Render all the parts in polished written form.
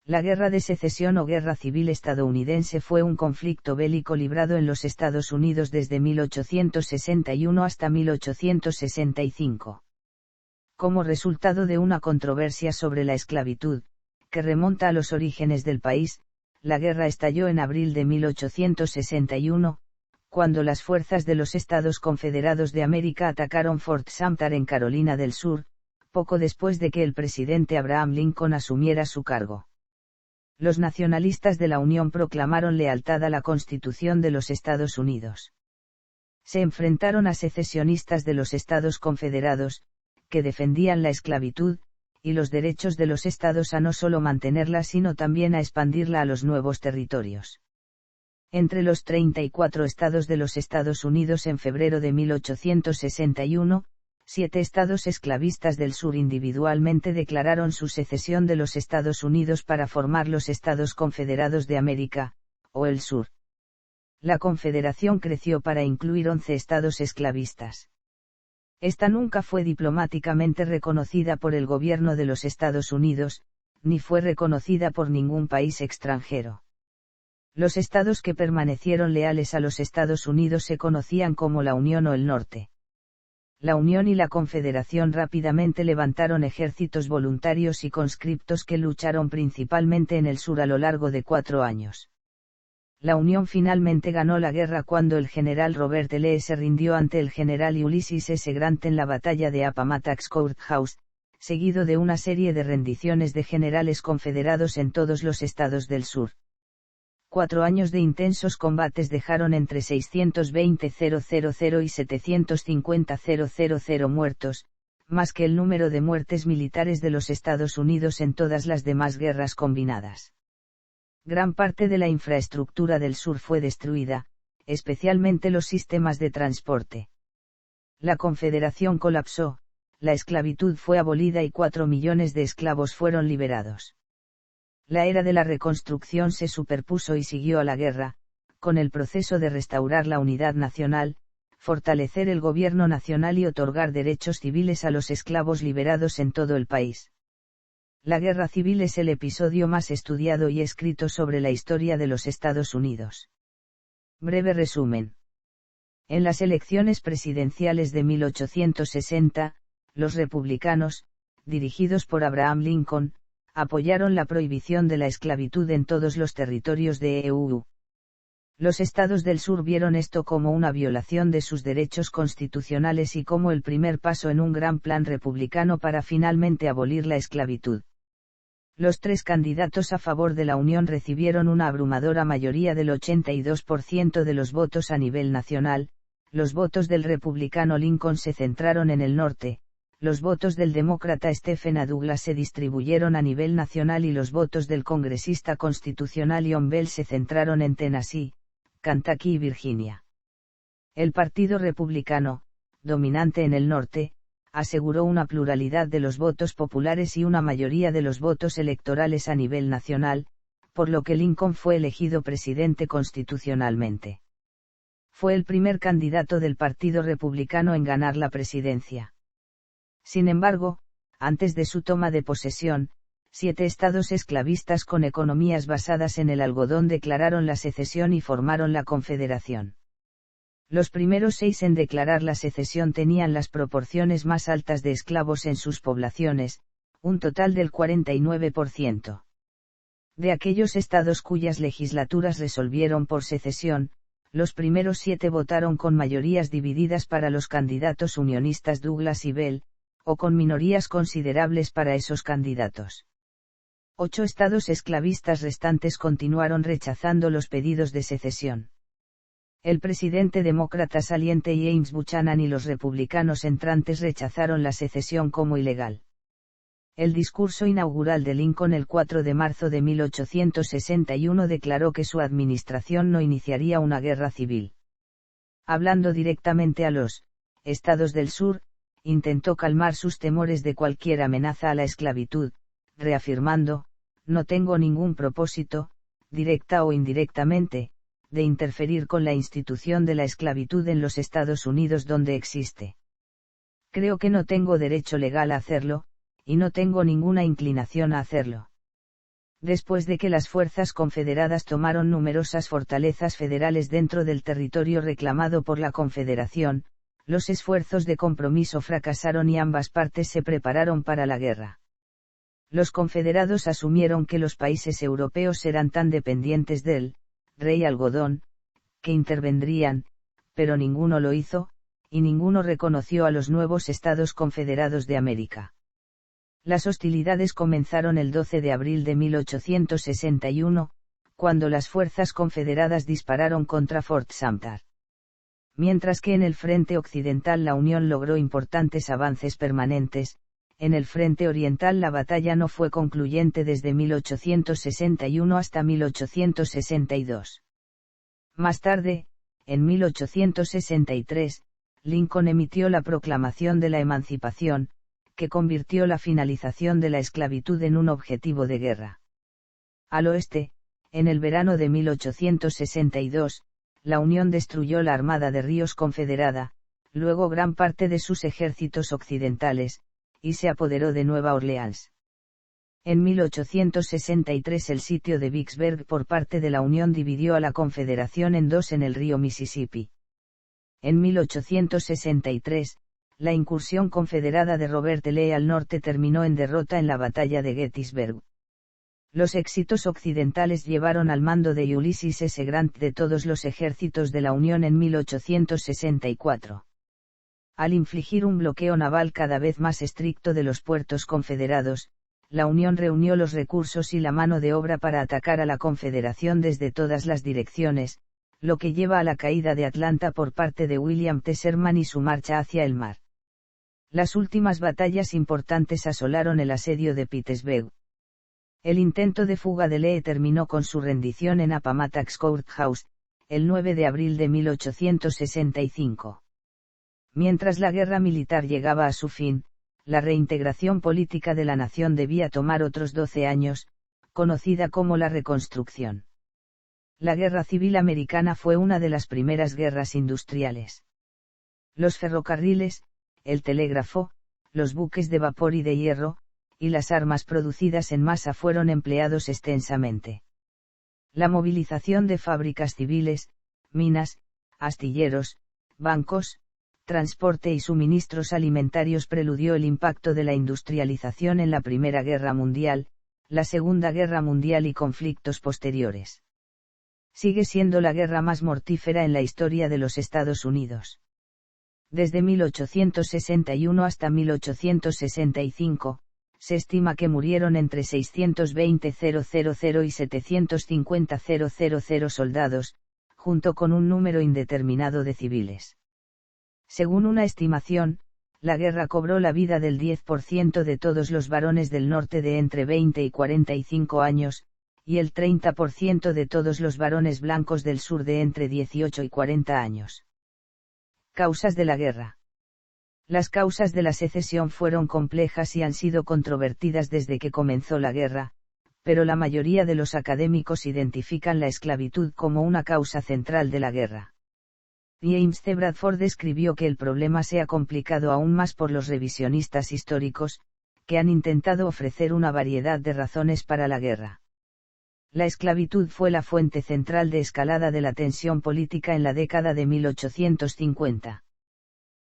La Guerra de Secesión o Guerra Civil Estadounidense fue un conflicto bélico librado en los Estados Unidos desde 1861 hasta 1865. Como resultado de una controversia sobre la esclavitud, que remonta a los orígenes del país, la guerra estalló en abril de 1861, cuando las fuerzas de los Estados Confederados de América atacaron Fort Sumter en Carolina del Sur, poco después de que el presidente Abraham Lincoln asumiera su cargo. Los nacionalistas de la Unión proclamaron lealtad a la Constitución de los Estados Unidos. Se enfrentaron a secesionistas de los Estados Confederados, que defendían la esclavitud, y los derechos de los estados a no solo mantenerla sino también a expandirla a los nuevos territorios. Entre los 34 estados de los Estados Unidos en febrero de 1861, 7 estados esclavistas del sur individualmente declararon su secesión de los Estados Unidos para formar los Estados Confederados de América, o el Sur. La Confederación creció para incluir 11 estados esclavistas. Esta nunca fue diplomáticamente reconocida por el gobierno de los Estados Unidos, ni fue reconocida por ningún país extranjero. Los estados que permanecieron leales a los Estados Unidos se conocían como la Unión o el Norte. La Unión y la Confederación rápidamente levantaron ejércitos voluntarios y conscriptos que lucharon principalmente en el sur a lo largo de 4 años. La Unión finalmente ganó la guerra cuando el general Robert E. Lee se rindió ante el general Ulysses S. Grant en la batalla de Appomattox Courthouse, seguido de una serie de rendiciones de generales confederados en todos los estados del sur. 4 años de intensos combates dejaron entre 620,000 y 750,000 muertos, más que el número de muertes militares de los Estados Unidos en todas las demás guerras combinadas. Gran parte de la infraestructura del sur fue destruida, especialmente los sistemas de transporte. La Confederación colapsó, la esclavitud fue abolida y 4 millones de esclavos fueron liberados. La era de la reconstrucción se superpuso y siguió a la guerra, con el proceso de restaurar la unidad nacional, fortalecer el gobierno nacional y otorgar derechos civiles a los esclavos liberados en todo el país. La guerra civil es el episodio más estudiado y escrito sobre la historia de los Estados Unidos. Breve resumen. En las elecciones presidenciales de 1860, los republicanos, dirigidos por Abraham Lincoln, apoyaron la prohibición de la esclavitud en todos los territorios de EU. Los estados del sur vieron esto como una violación de sus derechos constitucionales y como el primer paso en un gran plan republicano para finalmente abolir la esclavitud. Los 3 candidatos a favor de la Unión recibieron una abrumadora mayoría del 82% de los votos a nivel nacional. Los votos del republicano Lincoln se centraron en el norte. Los votos del demócrata Stephen A. Douglas se distribuyeron a nivel nacional y los votos del congresista constitucional John Bell se centraron en Tennessee, Kentucky y Virginia. El Partido Republicano, dominante en el norte, aseguró una pluralidad de los votos populares y una mayoría de los votos electorales a nivel nacional, por lo que Lincoln fue elegido presidente constitucionalmente. Fue el primer candidato del Partido Republicano en ganar la presidencia. Sin embargo, antes de su toma de posesión, 7 estados esclavistas con economías basadas en el algodón declararon la secesión y formaron la Confederación. Los primeros 6 en declarar la secesión tenían las proporciones más altas de esclavos en sus poblaciones, un total del 49%. De aquellos estados cuyas legislaturas resolvieron por secesión, los primeros 7 votaron con mayorías divididas para los candidatos unionistas Douglas y Bell, o con minorías considerables para esos candidatos. 8 estados esclavistas restantes continuaron rechazando los pedidos de secesión. El presidente demócrata saliente James Buchanan y los republicanos entrantes rechazaron la secesión como ilegal. El discurso inaugural de Lincoln el 4 de marzo de 1861 declaró que su administración no iniciaría una guerra civil. Hablando directamente a los estados del sur, intentó calmar sus temores de cualquier amenaza a la esclavitud, reafirmando, no tengo ningún propósito, directa o indirectamente, de interferir con la institución de la esclavitud en los Estados Unidos donde existe. Creo que no tengo derecho legal a hacerlo, y no tengo ninguna inclinación a hacerlo. Después de que las fuerzas confederadas tomaron numerosas fortalezas federales dentro del territorio reclamado por la Confederación, los esfuerzos de compromiso fracasaron y ambas partes se prepararon para la guerra. Los confederados asumieron que los países europeos eran tan dependientes del rey algodón, que intervendrían, pero ninguno lo hizo, y ninguno reconoció a los nuevos Estados Confederados de América. Las hostilidades comenzaron el 12 de abril de 1861, cuando las fuerzas confederadas dispararon contra Fort Sumter. Mientras que en el frente occidental la Unión logró importantes avances permanentes, en el frente oriental la batalla no fue concluyente desde 1861 hasta 1862. Más tarde, en 1863, Lincoln emitió la Proclamación de la Emancipación, que convirtió la finalización de la esclavitud en un objetivo de guerra. Al oeste, en el verano de 1862, la Unión destruyó la Armada de Ríos Confederada, luego gran parte de sus ejércitos occidentales, y se apoderó de Nueva Orleans. En 1863 el sitio de Vicksburg por parte de la Unión dividió a la Confederación en dos en el río Mississippi. En 1863, la incursión confederada de Robert E. Lee al norte terminó en derrota en la batalla de Gettysburg. Los éxitos occidentales llevaron al mando de Ulysses S. Grant de todos los ejércitos de la Unión en 1864. Al infligir un bloqueo naval cada vez más estricto de los puertos confederados, la Unión reunió los recursos y la mano de obra para atacar a la Confederación desde todas las direcciones, lo que lleva a la caída de Atlanta por parte de William T. Sherman y su marcha hacia el mar. Las últimas batallas importantes asolaron el asedio de Petersburg. El intento de fuga de Lee terminó con su rendición en Appomattox Courthouse, el 9 de abril de 1865. Mientras la guerra militar llegaba a su fin, la reintegración política de la nación debía tomar otros 12 años, conocida como la Reconstrucción. La Guerra Civil Americana fue una de las primeras guerras industriales. Los ferrocarriles, el telégrafo, los buques de vapor y de hierro, y las armas producidas en masa fueron empleados extensamente. La movilización de fábricas civiles, minas, astilleros, bancos, transporte y suministros alimentarios preludió el impacto de la industrialización en la Primera Guerra Mundial, la Segunda Guerra Mundial y conflictos posteriores. Sigue siendo la guerra más mortífera en la historia de los Estados Unidos. Desde 1861 hasta 1865, se estima que murieron entre 620.000 y 750.000 soldados, junto con un número indeterminado de civiles. Según una estimación, la guerra cobró la vida del 10% de todos los varones del norte de entre 20 y 45 años, y el 30% de todos los varones blancos del sur de entre 18 y 40 años. Causas de la guerra. Las causas de la secesión fueron complejas y han sido controvertidas desde que comenzó la guerra, pero la mayoría de los académicos identifican la esclavitud como una causa central de la guerra. James C. Bradford escribió que el problema se ha complicado aún más por los revisionistas históricos, que han intentado ofrecer una variedad de razones para la guerra. La esclavitud fue la fuente central de escalada de la tensión política en la década de 1850.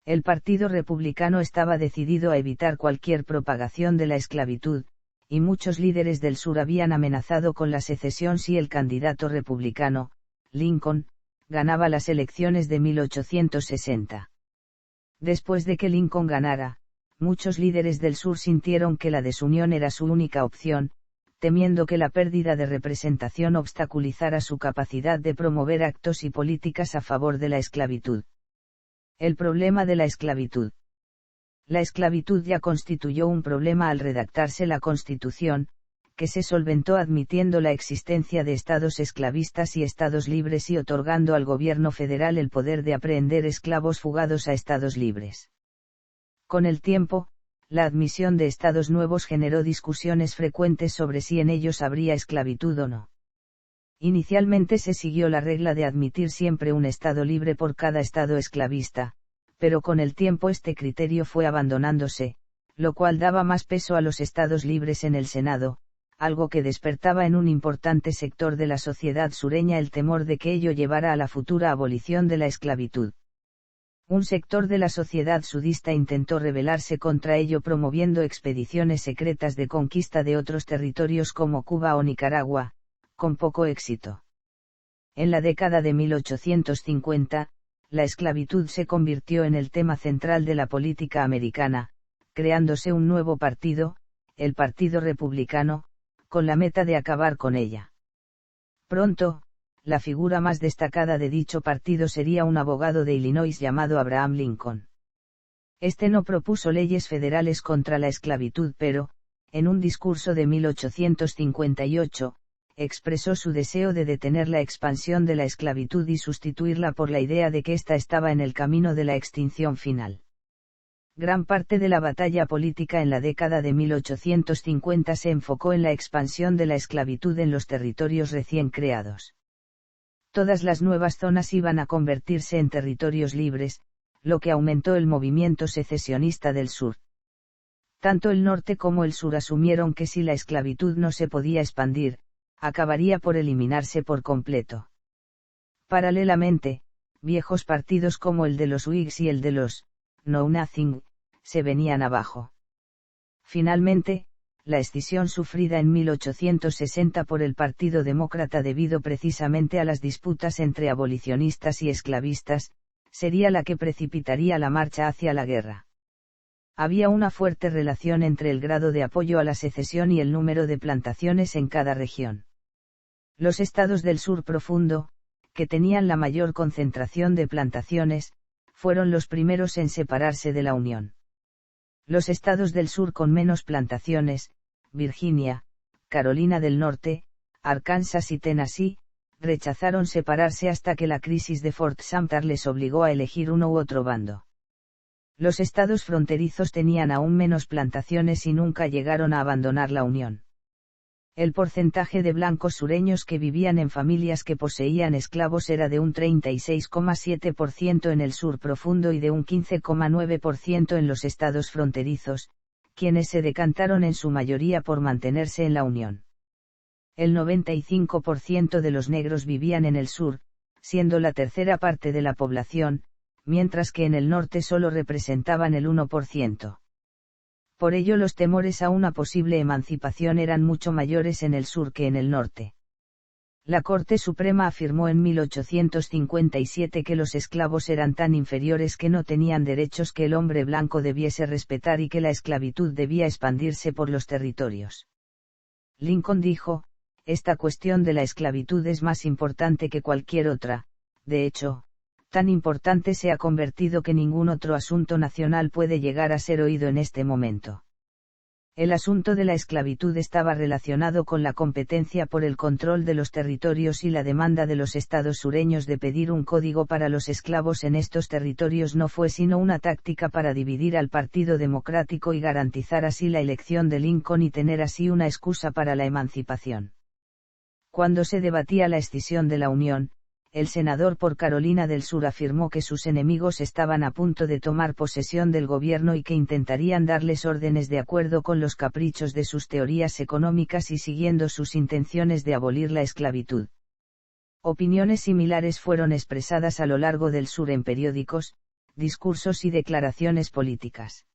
El Partido Republicano estaba decidido a evitar cualquier propagación de la esclavitud, y muchos líderes del sur habían amenazado con la secesión si el candidato republicano, Lincoln, ganaba las elecciones de 1860. Después de que Lincoln ganara, muchos líderes del sur sintieron que la desunión era su única opción, temiendo que la pérdida de representación obstaculizara su capacidad de promover actos y políticas a favor de la esclavitud. El problema de la esclavitud. La esclavitud ya constituyó un problema al redactarse la Constitución, que se solventó admitiendo la existencia de estados esclavistas y estados libres y otorgando al gobierno federal el poder de apreender esclavos fugados a estados libres. Con el tiempo, la admisión de estados nuevos generó discusiones frecuentes sobre si en ellos habría esclavitud o no. Inicialmente se siguió la regla de admitir siempre un estado libre por cada estado esclavista, pero con el tiempo este criterio fue abandonándose, lo cual daba más peso a los estados libres en el Senado, algo que despertaba en un importante sector de la sociedad sureña el temor de que ello llevara a la futura abolición de la esclavitud. Un sector de la sociedad sudista intentó rebelarse contra ello promoviendo expediciones secretas de conquista de otros territorios como Cuba o Nicaragua, con poco éxito. En la década de 1850, la esclavitud se convirtió en el tema central de la política americana, creándose un nuevo partido, el Partido Republicano, con la meta de acabar con ella. Pronto, la figura más destacada de dicho partido sería un abogado de Illinois llamado Abraham Lincoln. Este no propuso leyes federales contra la esclavitud pero, en un discurso de 1858, expresó su deseo de detener la expansión de la esclavitud y sustituirla por la idea de que ésta estaba en el camino de la extinción final. Gran parte de la batalla política en la década de 1850 se enfocó en la expansión de la esclavitud en los territorios recién creados. Todas las nuevas zonas iban a convertirse en territorios libres, lo que aumentó el movimiento secesionista del sur. Tanto el norte como el sur asumieron que si la esclavitud no se podía expandir, acabaría por eliminarse por completo. Paralelamente, viejos partidos como el de los Whigs y el de los Know Nothing, se venían abajo. Finalmente, la escisión sufrida en 1860 por el Partido Demócrata debido precisamente a las disputas entre abolicionistas y esclavistas, sería la que precipitaría la marcha hacia la guerra. Había una fuerte relación entre el grado de apoyo a la secesión y el número de plantaciones en cada región. Los estados del sur profundo, que tenían la mayor concentración de plantaciones, fueron los primeros en separarse de la Unión. Los estados del sur con menos plantaciones, Virginia, Carolina del Norte, Arkansas y Tennessee, rechazaron separarse hasta que la crisis de Fort Sumter les obligó a elegir uno u otro bando. Los estados fronterizos tenían aún menos plantaciones y nunca llegaron a abandonar la Unión. El porcentaje de blancos sureños que vivían en familias que poseían esclavos era de un 36,7% en el sur profundo y de un 15,9% en los estados fronterizos, quienes se decantaron en su mayoría por mantenerse en la Unión. El 95% de los negros vivían en el sur, siendo la tercera parte de la población, mientras que en el norte solo representaban el 1%. Por ello los temores a una posible emancipación eran mucho mayores en el sur que en el norte. La Corte Suprema afirmó en 1857 que los esclavos eran tan inferiores que no tenían derechos que el hombre blanco debiese respetar y que la esclavitud debía expandirse por los territorios. Lincoln dijo, esta cuestión de la esclavitud es más importante que cualquier otra, de hecho, tan importante se ha convertido que ningún otro asunto nacional puede llegar a ser oído en este momento. El asunto de la esclavitud estaba relacionado con la competencia por el control de los territorios y la demanda de los estados sureños de pedir un código para los esclavos en estos territorios no fue sino una táctica para dividir al Partido Democrático y garantizar así la elección de Lincoln y tener así una excusa para la emancipación. Cuando se debatía la escisión de la Unión, el senador por Carolina del Sur afirmó que sus enemigos estaban a punto de tomar posesión del gobierno y que intentarían darles órdenes de acuerdo con los caprichos de sus teorías económicas y siguiendo sus intenciones de abolir la esclavitud. Opiniones similares fueron expresadas a lo largo del sur en periódicos, discursos y declaraciones políticas.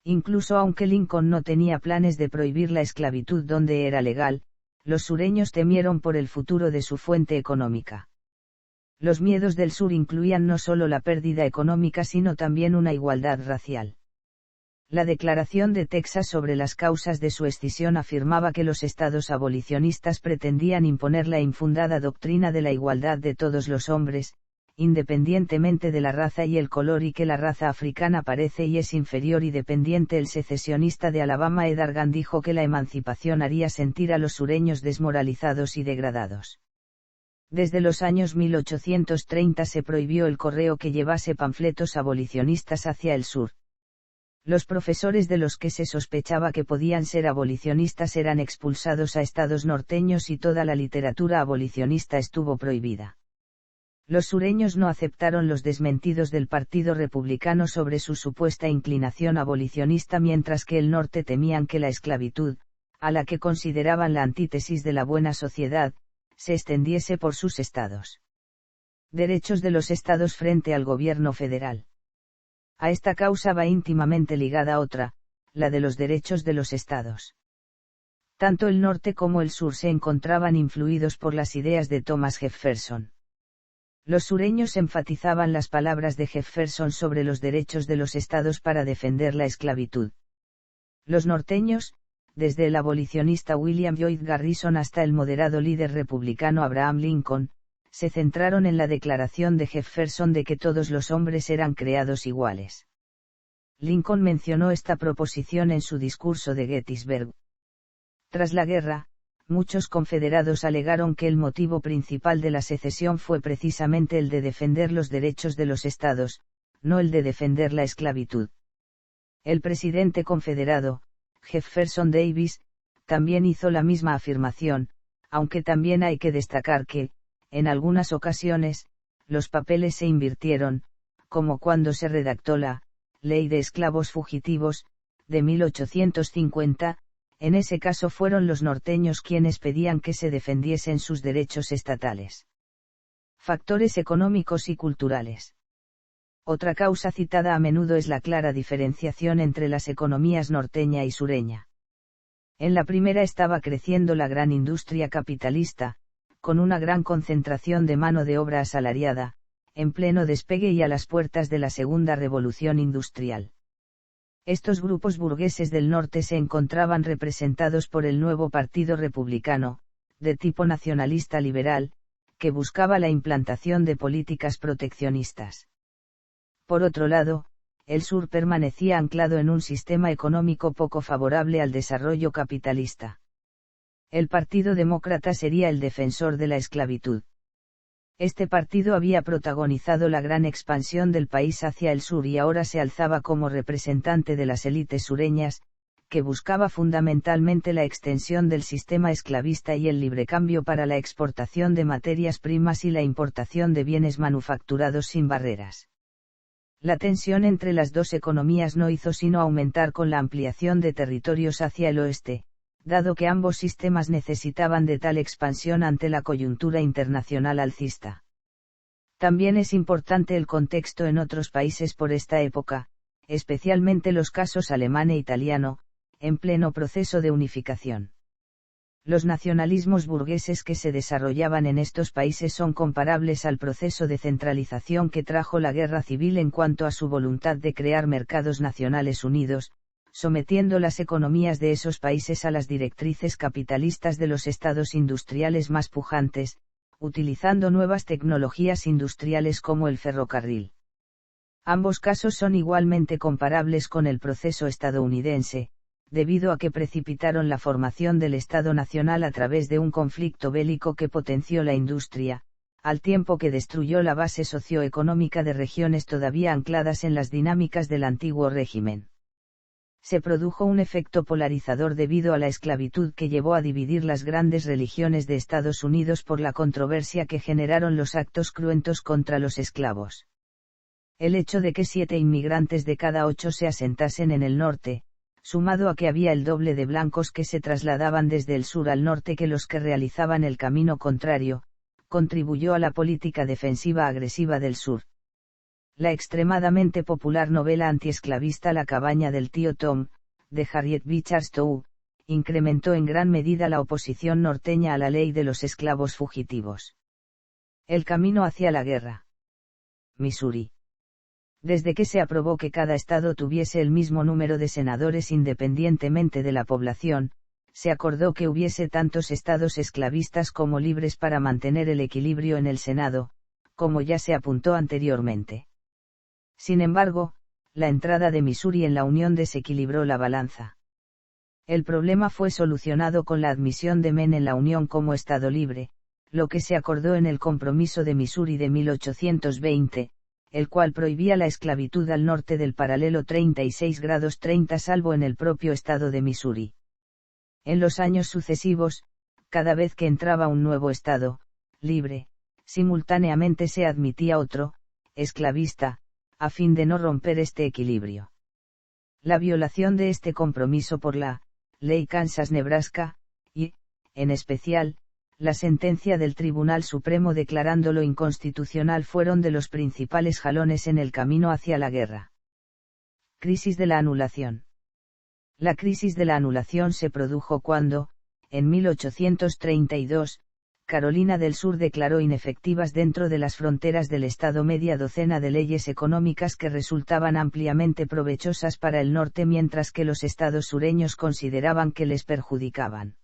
Incluso aunque Lincoln no tenía planes de prohibir la esclavitud donde era legal, los sureños temieron por el futuro de su fuente económica. Los miedos del sur incluían no solo la pérdida económica sino también una igualdad racial. La Declaración de Texas sobre las causas de su escisión afirmaba que los estados abolicionistas pretendían imponer la infundada doctrina de la igualdad de todos los hombres, independientemente de la raza y el color y que la raza africana parece y es inferior y dependiente. El secesionista de Alabama Ed Argan dijo que la emancipación haría sentir a los sureños desmoralizados y degradados. Desde los años 1830 se prohibió el correo que llevase panfletos abolicionistas hacia el sur. Los profesores de los que se sospechaba que podían ser abolicionistas eran expulsados a estados norteños y toda la literatura abolicionista estuvo prohibida. Los sureños no aceptaron los desmentidos del Partido Republicano sobre su supuesta inclinación abolicionista mientras que el norte temían que la esclavitud, a la que consideraban la antítesis de la buena sociedad, se extendiese por sus estados. Derechos de los estados frente al gobierno federal. A esta causa va íntimamente ligada otra, la de los derechos de los estados. Tanto el norte como el sur se encontraban influidos por las ideas de Thomas Jefferson. Los sureños enfatizaban las palabras de Jefferson sobre los derechos de los estados para defender la esclavitud. Los norteños, desde el abolicionista William Lloyd Garrison hasta el moderado líder republicano Abraham Lincoln, se centraron en la declaración de Jefferson de que todos los hombres eran creados iguales. Lincoln mencionó esta proposición en su discurso de Gettysburg. Tras la guerra, muchos confederados alegaron que el motivo principal de la secesión fue precisamente el de defender los derechos de los estados, no el de defender la esclavitud. El presidente confederado, Jefferson Davis, también hizo la misma afirmación, aunque también hay que destacar que, en algunas ocasiones, los papeles se invirtieron, como cuando se redactó la Ley de Esclavos Fugitivos, de 1850, en ese caso fueron los norteños quienes pedían que se defendiesen sus derechos estatales. Factores económicos y culturales. Otra causa citada a menudo es la clara diferenciación entre las economías norteña y sureña. En la primera estaba creciendo la gran industria capitalista, con una gran concentración de mano de obra asalariada, en pleno despegue y a las puertas de la segunda revolución industrial. Estos grupos burgueses del norte se encontraban representados por el nuevo Partido Republicano, de tipo nacionalista liberal, que buscaba la implantación de políticas proteccionistas. Por otro lado, el sur permanecía anclado en un sistema económico poco favorable al desarrollo capitalista. El Partido Demócrata sería el defensor de la esclavitud. Este partido había protagonizado la gran expansión del país hacia el sur y ahora se alzaba como representante de las élites sureñas, que buscaba fundamentalmente la extensión del sistema esclavista y el librecambio para la exportación de materias primas y la importación de bienes manufacturados sin barreras. La tensión entre las dos economías no hizo sino aumentar con la ampliación de territorios hacia el oeste, dado que ambos sistemas necesitaban de tal expansión ante la coyuntura internacional alcista. También es importante el contexto en otros países por esta época, especialmente los casos alemán e italiano, en pleno proceso de unificación. Los nacionalismos burgueses que se desarrollaban en estos países son comparables al proceso de centralización que trajo la guerra civil en cuanto a su voluntad de crear mercados nacionales unidos, sometiendo las economías de esos países a las directrices capitalistas de los estados industriales más pujantes, utilizando nuevas tecnologías industriales como el ferrocarril. Ambos casos son igualmente comparables con el proceso estadounidense, debido a que precipitaron la formación del Estado Nacional a través de un conflicto bélico que potenció la industria, al tiempo que destruyó la base socioeconómica de regiones todavía ancladas en las dinámicas del antiguo régimen. Se produjo un efecto polarizador debido a la esclavitud que llevó a dividir las grandes religiones de Estados Unidos por la controversia que generaron los actos cruentos contra los esclavos. El hecho de que 7 inmigrantes de cada 8 se asentasen en el norte, sumado a que había el doble de blancos que se trasladaban desde el sur al norte que los que realizaban el camino contrario, contribuyó a la política defensiva agresiva del sur. La extremadamente popular novela antiesclavista La cabaña del tío Tom, de Harriet Beecher Stowe, incrementó en gran medida la oposición norteña a la ley de los esclavos fugitivos. El camino hacia la guerra. Missouri. Desde que se aprobó que cada estado tuviese el mismo número de senadores independientemente de la población, se acordó que hubiese tantos estados esclavistas como libres para mantener el equilibrio en el Senado, como ya se apuntó anteriormente. Sin embargo, la entrada de Missouri en la Unión desequilibró la balanza. El problema fue solucionado con la admisión de Maine en la Unión como estado libre, lo que se acordó en el Compromiso de Missouri de 1820, el cual prohibía la esclavitud al norte del paralelo 36°30 salvo en el propio estado de Missouri. En los años sucesivos, cada vez que entraba un nuevo estado, libre, simultáneamente se admitía otro, esclavista, a fin de no romper este equilibrio. La violación de este compromiso por la Ley Kansas-Nebraska, y, en especial, la sentencia del Tribunal Supremo declarándolo inconstitucional fueron de los principales jalones en el camino hacia la guerra. Crisis de la anulación. La crisis de la anulación se produjo cuando, en 1832, Carolina del Sur declaró inefectivas dentro de las fronteras del estado media docena de leyes económicas que resultaban ampliamente provechosas para el norte mientras que los estados sureños consideraban que les perjudicaban.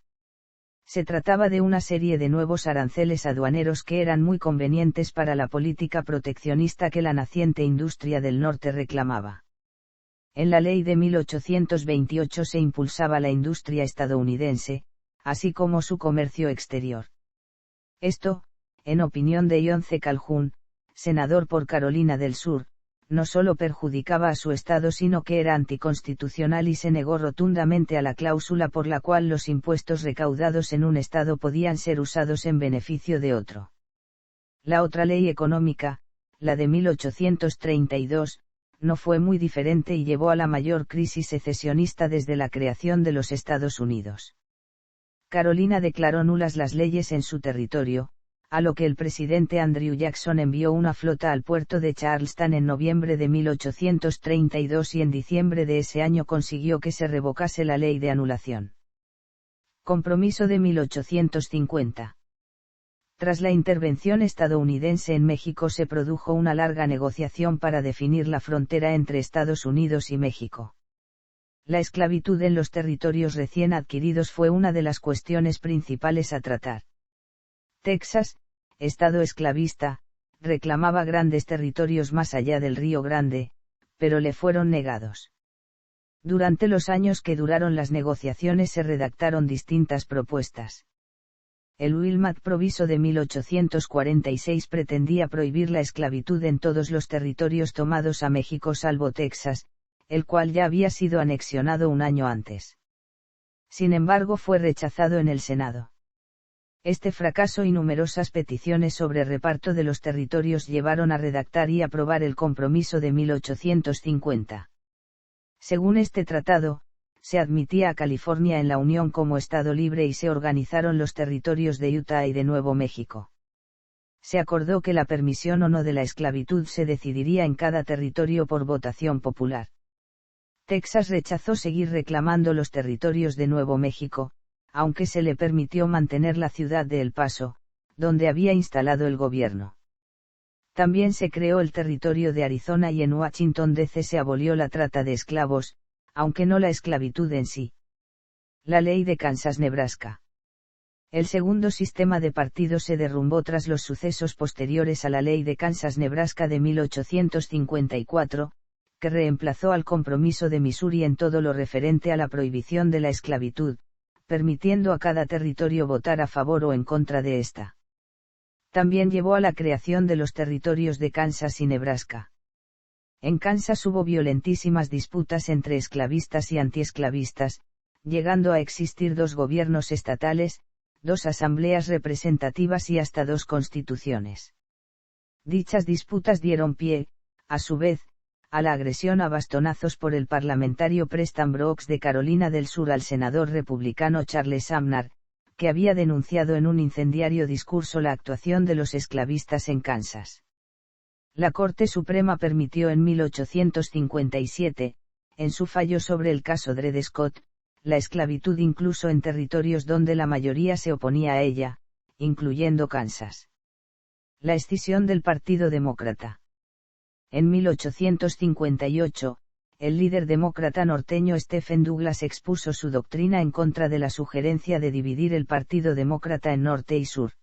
Se trataba de una serie de nuevos aranceles aduaneros que eran muy convenientes para la política proteccionista que la naciente industria del norte reclamaba. En la ley de 1828 se impulsaba la industria estadounidense, así como su comercio exterior. Esto, en opinión de John C. Calhoun, senador por Carolina del Sur, no solo perjudicaba a su estado sino que era anticonstitucional y se negó rotundamente a la cláusula por la cual los impuestos recaudados en un estado podían ser usados en beneficio de otro. La otra ley económica, la de 1832, no fue muy diferente y llevó a la mayor crisis secesionista desde la creación de los Estados Unidos. Carolina declaró nulas las leyes en su territorio, a lo que el presidente Andrew Jackson envió una flota al puerto de Charleston en noviembre de 1832 y en diciembre de ese año consiguió que se revocase la ley de anulación. Compromiso de 1850. Tras la intervención estadounidense en México se produjo una larga negociación para definir la frontera entre Estados Unidos y México. La esclavitud en los territorios recién adquiridos fue una de las cuestiones principales a tratar. Texas, estado esclavista, reclamaba grandes territorios más allá del Río Grande, pero le fueron negados. Durante los años que duraron las negociaciones se redactaron distintas propuestas. El Wilmot Proviso de 1846 pretendía prohibir la esclavitud en todos los territorios tomados a México salvo Texas, el cual ya había sido anexionado un año antes. Sin embargo fue rechazado en el Senado. Este fracaso y numerosas peticiones sobre reparto de los territorios llevaron a redactar y aprobar el Compromiso de 1850. Según este tratado, se admitía a California en la Unión como Estado libre y se organizaron los territorios de Utah y de Nuevo México. Se acordó que la permisión o no de la esclavitud se decidiría en cada territorio por votación popular. Texas rechazó seguir reclamando los territorios de Nuevo México, aunque se le permitió mantener la ciudad de El Paso, donde había instalado el gobierno. También se creó el territorio de Arizona y en Washington D.C. se abolió la trata de esclavos, aunque no la esclavitud en sí. La ley de Kansas-Nebraska. El segundo sistema de partidos se derrumbó tras los sucesos posteriores a la ley de Kansas-Nebraska de 1854, que reemplazó al Compromiso de Missouri en todo lo referente a la prohibición de la esclavitud, permitiendo a cada territorio votar a favor o en contra de esta. También llevó a la creación de los territorios de Kansas y Nebraska. En Kansas hubo violentísimas disputas entre esclavistas y antiesclavistas, llegando a existir 2 gobiernos estatales, 2 asambleas representativas y hasta 2 constituciones. Dichas disputas dieron pie, a su vez, a la agresión a bastonazos por el parlamentario Preston Brooks de Carolina del Sur al senador republicano Charles Sumner, que había denunciado en un incendiario discurso la actuación de los esclavistas en Kansas. La Corte Suprema permitió en 1857, en su fallo sobre el caso Dred Scott, la esclavitud incluso en territorios donde la mayoría se oponía a ella, incluyendo Kansas. La escisión del Partido Demócrata. En 1858, el líder demócrata norteño Stephen Douglas expuso su doctrina en contra de la sugerencia de dividir el Partido Demócrata en norte y sur.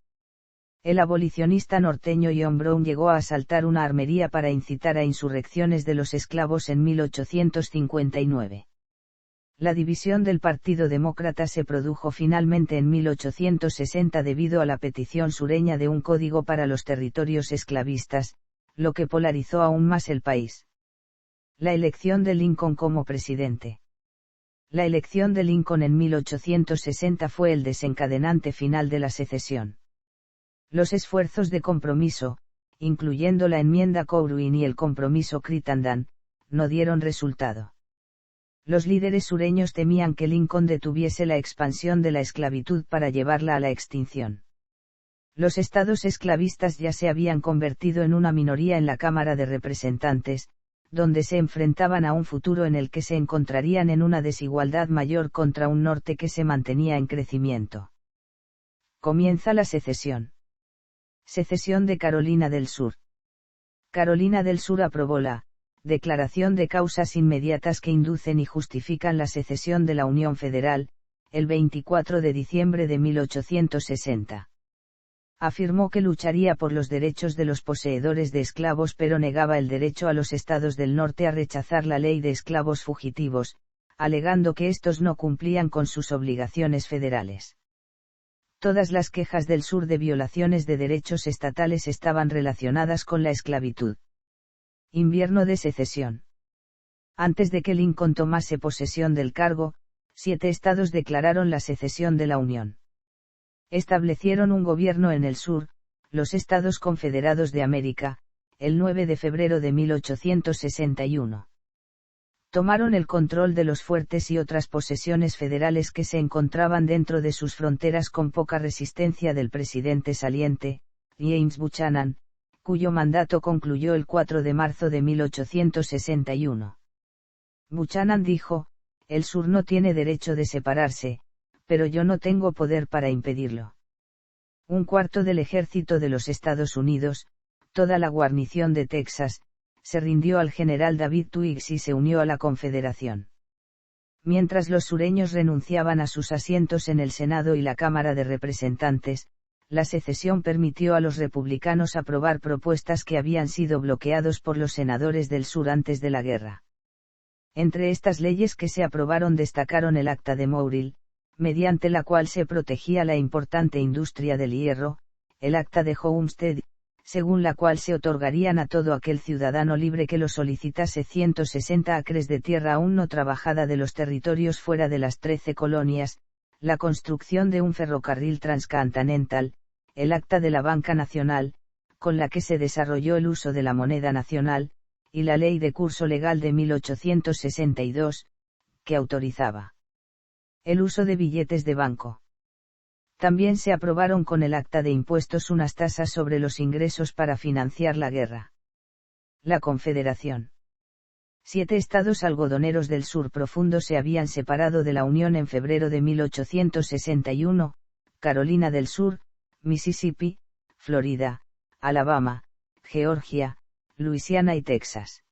El abolicionista norteño John Brown llegó a asaltar una armería para incitar a insurrecciones de los esclavos en 1859. La división del Partido Demócrata se produjo finalmente en 1860 debido a la petición sureña de un código para los territorios esclavistas, lo que polarizó aún más el país. La elección de Lincoln como presidente. La elección de Lincoln en 1860 fue el desencadenante final de la secesión. Los esfuerzos de compromiso, incluyendo la enmienda Corwin y el compromiso Crittenden, no dieron resultado. Los líderes sureños temían que Lincoln detuviese la expansión de la esclavitud para llevarla a la extinción. Los estados esclavistas ya se habían convertido en una minoría en la Cámara de Representantes, donde se enfrentaban a un futuro en el que se encontrarían en una desigualdad mayor contra un norte que se mantenía en crecimiento. Comienza la secesión. Secesión de Carolina del Sur. Carolina del Sur aprobó la Declaración de Causas Inmediatas que inducen y justifican la secesión de la Unión Federal, el 24 de diciembre de 1860. Afirmó que lucharía por los derechos de los poseedores de esclavos pero negaba el derecho a los estados del norte a rechazar la ley de esclavos fugitivos, alegando que estos no cumplían con sus obligaciones federales. Todas las quejas del sur de violaciones de derechos estatales estaban relacionadas con la esclavitud. Invierno de secesión. Antes de que Lincoln tomase posesión del cargo, 7 estados declararon la secesión de la Unión. Establecieron un gobierno en el sur, los Estados Confederados de América, el 9 de febrero de 1861. Tomaron el control de los fuertes y otras posesiones federales que se encontraban dentro de sus fronteras con poca resistencia del presidente saliente, James Buchanan, cuyo mandato concluyó el 4 de marzo de 1861. Buchanan dijo, "El sur no tiene derecho de separarse, pero yo no tengo poder para impedirlo". Un cuarto del ejército de los Estados Unidos, toda la guarnición de Texas, se rindió al general David Twiggs y se unió a la Confederación. Mientras los sureños renunciaban a sus asientos en el Senado y la Cámara de Representantes, la secesión permitió a los republicanos aprobar propuestas que habían sido bloqueados por los senadores del sur antes de la guerra. Entre estas leyes que se aprobaron destacaron el Acta de Morrill, mediante la cual se protegía la importante industria del hierro, el Acta de Homestead, según la cual se otorgarían a todo aquel ciudadano libre que lo solicitase 160 acres de tierra aún no trabajada de los territorios fuera de las 13 colonias, la construcción de un ferrocarril transcontinental, el Acta de la Banca Nacional, con la que se desarrolló el uso de la moneda nacional, y la Ley de Curso Legal de 1862, que autorizaba el uso de billetes de banco. También se aprobaron con el Acta de Impuestos unas tasas sobre los ingresos para financiar la guerra. La Confederación. 7 estados algodoneros del sur profundo se habían separado de la Unión en febrero de 1861, Carolina del Sur, Mississippi, Florida, Alabama, Georgia, Luisiana y Texas.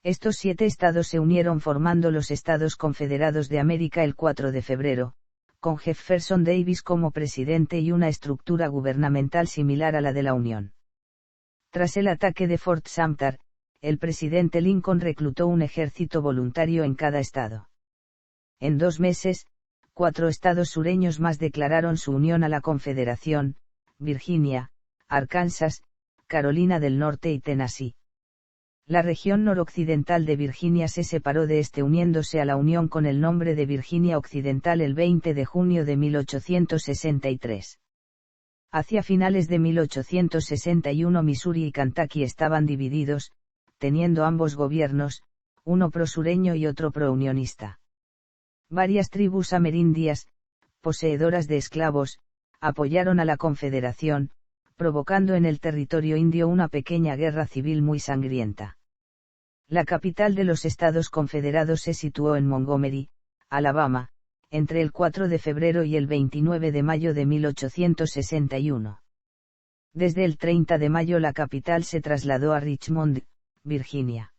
Estos 7 estados se unieron formando los Estados Confederados de América el 4 de febrero, con Jefferson Davis como presidente y una estructura gubernamental similar a la de la Unión. Tras el ataque de Fort Sumter, el presidente Lincoln reclutó un ejército voluntario en cada estado. En 2 meses, 4 estados sureños más declararon su unión a la Confederación: Virginia, Arkansas, Carolina del Norte y Tennessee. La región noroccidental de Virginia se separó de este uniéndose a la Unión con el nombre de Virginia Occidental el 20 de junio de 1863. Hacia finales de 1861 Missouri y Kentucky estaban divididos, teniendo ambos gobiernos, uno pro-sureño y otro pro-unionista. Varias tribus amerindias, poseedoras de esclavos, apoyaron a la Confederación, provocando en el territorio indio una pequeña guerra civil muy sangrienta. La capital de los Estados Confederados se situó en Montgomery, Alabama, entre el 4 de febrero y el 29 de mayo de 1861. Desde el 30 de mayo la capital se trasladó a Richmond, Virginia.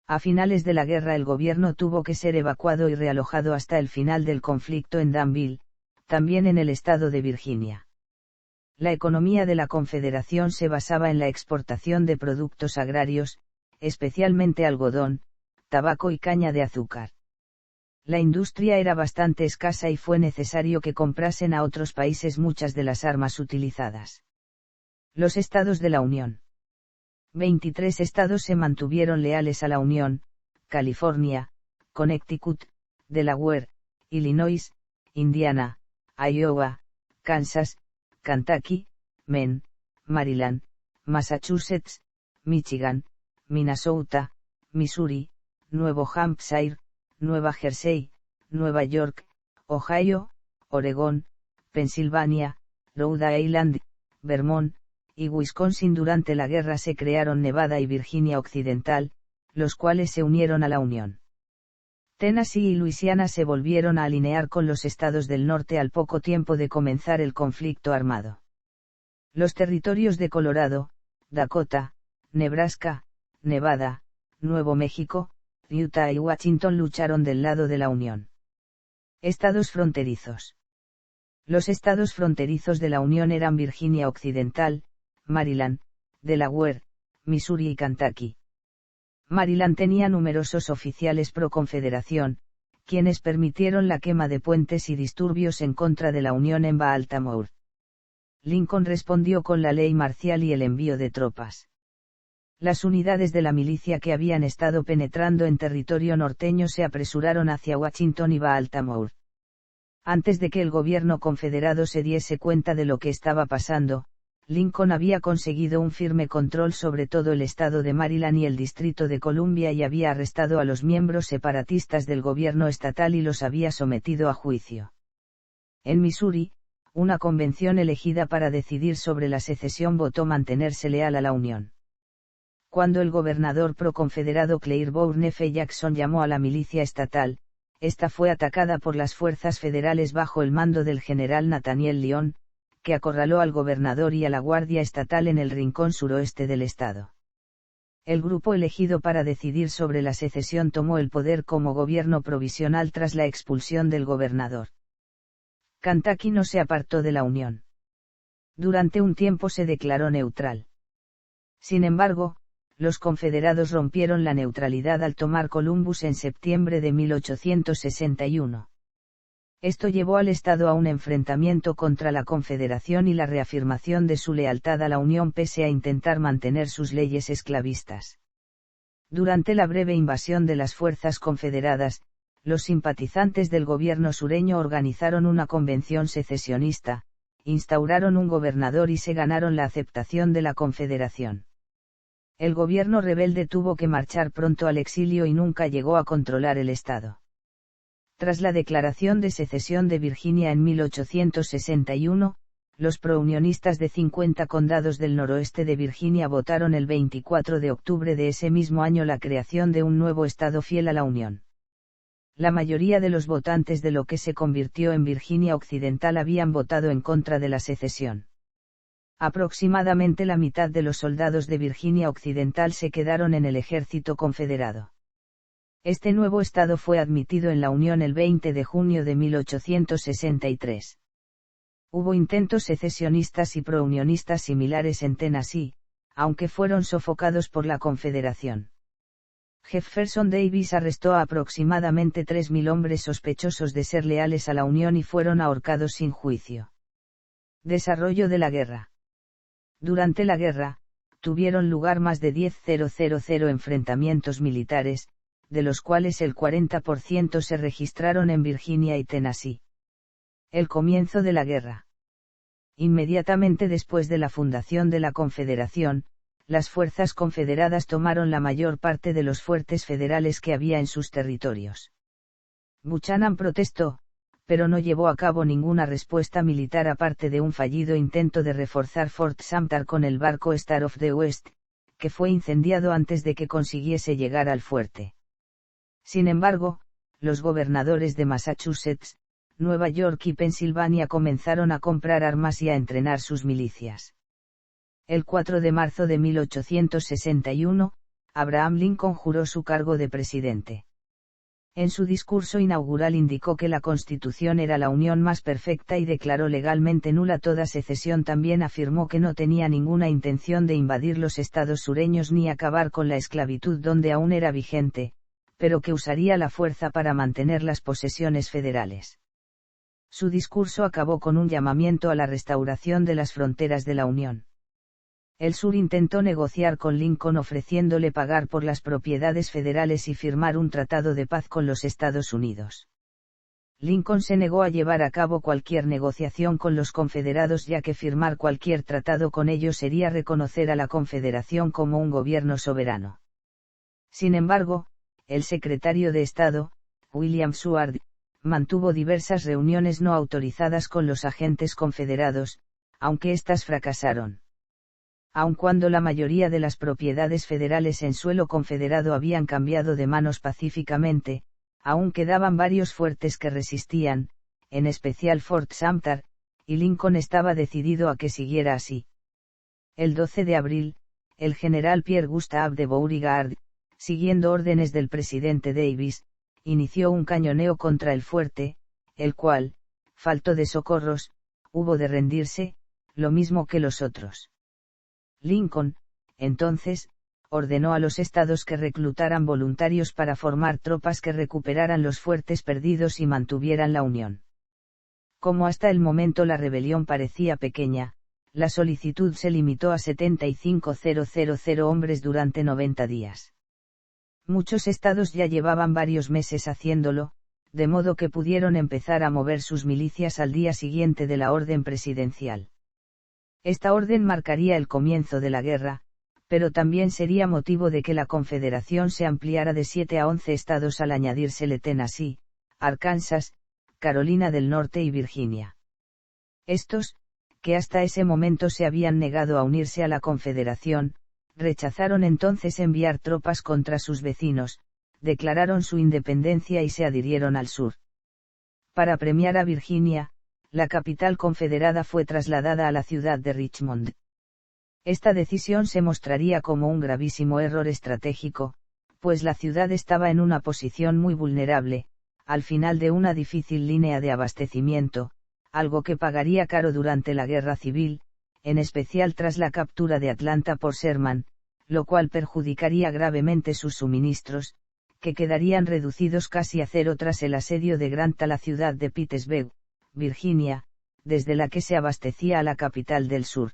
A finales de la guerra el gobierno tuvo que ser evacuado y realojado hasta el final del conflicto en Danville, también en el estado de Virginia. La economía de la Confederación se basaba en la exportación de productos agrarios, especialmente algodón, tabaco y caña de azúcar. La industria era bastante escasa y fue necesario que comprasen a otros países muchas de las armas utilizadas. Los estados de la Unión. 23 estados se mantuvieron leales a la Unión: California, Connecticut, Delaware, Illinois, Indiana, Iowa, Kansas, Kentucky, Maine, Maryland, Massachusetts, Michigan, Minnesota, Missouri, Nuevo Hampshire, Nueva Jersey, Nueva York, Ohio, Oregón, Pensilvania, Rhode Island, Vermont, y Wisconsin. Durante la guerra se crearon Nevada y Virginia Occidental, los cuales se unieron a la Unión. Tennessee y Luisiana se volvieron a alinear con los estados del norte al poco tiempo de comenzar el conflicto armado. Los territorios de Colorado, Dakota, Nebraska, Nevada, Nuevo México, Utah y Washington lucharon del lado de la Unión. Estados fronterizos. Los estados fronterizos de la Unión eran Virginia Occidental, Maryland, Delaware, Missouri y Kentucky. Maryland tenía numerosos oficiales pro-confederación, quienes permitieron la quema de puentes y disturbios en contra de la Unión en Baltimore. Lincoln respondió con la ley marcial y el envío de tropas. Las unidades de la milicia que habían estado penetrando en territorio norteño se apresuraron hacia Washington y Baltimore. Antes de que el gobierno confederado se diese cuenta de lo que estaba pasando, Lincoln había conseguido un firme control sobre todo el estado de Maryland y el Distrito de Columbia y había arrestado a los miembros separatistas del gobierno estatal y los había sometido a juicio. En Missouri, una convención elegida para decidir sobre la secesión votó mantenerse leal a la Unión. Cuando el gobernador pro-confederado Claiborne F. Jackson llamó a la milicia estatal, esta fue atacada por las fuerzas federales bajo el mando del general Nathaniel Lyon, que acorraló al gobernador y a la Guardia Estatal en el rincón suroeste del estado. El grupo elegido para decidir sobre la secesión tomó el poder como gobierno provisional tras la expulsión del gobernador. Kentucky no se apartó de la Unión. Durante un tiempo se declaró neutral. Sin embargo, los confederados rompieron la neutralidad al tomar Columbus en septiembre de 1861. Esto llevó al Estado a un enfrentamiento contra la Confederación y la reafirmación de su lealtad a la Unión pese a intentar mantener sus leyes esclavistas. Durante la breve invasión de las fuerzas confederadas, los simpatizantes del gobierno sureño organizaron una convención secesionista, instauraron un gobernador y se ganaron la aceptación de la Confederación. El gobierno rebelde tuvo que marchar pronto al exilio y nunca llegó a controlar el Estado. Tras la declaración de secesión de Virginia en 1861, los prounionistas de 50 condados del noroeste de Virginia votaron el 24 de octubre de ese mismo año la creación de un nuevo estado fiel a la Unión. La mayoría de los votantes de lo que se convirtió en Virginia Occidental habían votado en contra de la secesión. Aproximadamente la mitad de los soldados de Virginia Occidental se quedaron en el ejército confederado. Este nuevo estado fue admitido en la Unión el 20 de junio de 1863. Hubo intentos secesionistas y prounionistas similares en Tennessee, aunque fueron sofocados por la Confederación. Jefferson Davis arrestó a aproximadamente 3.000 hombres sospechosos de ser leales a la Unión y fueron ahorcados sin juicio. Desarrollo de la guerra. Durante la guerra, tuvieron lugar más de 10.000 enfrentamientos militares, de los cuales el 40% se registraron en Virginia y Tennessee. El comienzo de la guerra. Inmediatamente después de la fundación de la Confederación, las fuerzas confederadas tomaron la mayor parte de los fuertes federales que había en sus territorios. Buchanan protestó, pero no llevó a cabo ninguna respuesta militar aparte de un fallido intento de reforzar Fort Sumter con el barco Star of the West, que fue incendiado antes de que consiguiese llegar al fuerte. Sin embargo, los gobernadores de Massachusetts, Nueva York y Pensilvania comenzaron a comprar armas y a entrenar sus milicias. El 4 de marzo de 1861, Abraham Lincoln juró su cargo de presidente. En su discurso inaugural indicó que la Constitución era la unión más perfecta y declaró legalmente nula toda secesión. También afirmó que no tenía ninguna intención de invadir los estados sureños ni acabar con la esclavitud donde aún era vigente, pero que usaría la fuerza para mantener las posesiones federales. Su discurso acabó con un llamamiento a la restauración de las fronteras de la Unión. El sur intentó negociar con Lincoln ofreciéndole pagar por las propiedades federales y firmar un tratado de paz con los Estados Unidos. Lincoln se negó a llevar a cabo cualquier negociación con los confederados ya que firmar cualquier tratado con ellos sería reconocer a la Confederación como un gobierno soberano. Sin embargo, el secretario de Estado, William Seward, mantuvo diversas reuniones no autorizadas con los agentes confederados, aunque éstas fracasaron. Aun cuando la mayoría de las propiedades federales en suelo confederado habían cambiado de manos pacíficamente, aún quedaban varios fuertes que resistían, en especial Fort Sumter, y Lincoln estaba decidido a que siguiera así. El 12 de abril, el general Pierre Gustave de Beauregard, siguiendo órdenes del presidente Davis, inició un cañoneo contra el fuerte, el cual, falto de socorros, hubo de rendirse, lo mismo que los otros. Lincoln, entonces, ordenó a los estados que reclutaran voluntarios para formar tropas que recuperaran los fuertes perdidos y mantuvieran la unión. Como hasta el momento la rebelión parecía pequeña, la solicitud se limitó a 75.000 hombres durante 90 días. Muchos estados ya llevaban varios meses haciéndolo, de modo que pudieron empezar a mover sus milicias al día siguiente de la orden presidencial. Esta orden marcaría el comienzo de la guerra, pero también sería motivo de que la Confederación se ampliara de 7 a 11 estados al añadírsele Tennessee, Arkansas, Carolina del Norte y Virginia. Estos, que hasta ese momento se habían negado a unirse a la Confederación, rechazaron entonces enviar tropas contra sus vecinos, declararon su independencia y se adhirieron al sur. Para premiar a Virginia, la capital confederada fue trasladada a la ciudad de Richmond. Esta decisión se mostraría como un gravísimo error estratégico, pues la ciudad estaba en una posición muy vulnerable, al final de una difícil línea de abastecimiento, algo que pagaría caro durante la guerra civil, en especial tras la captura de Atlanta por Sherman, lo cual perjudicaría gravemente sus suministros, que quedarían reducidos casi a cero tras el asedio de Grant a la ciudad de Petersburg, Virginia, desde la que se abastecía a la capital del sur.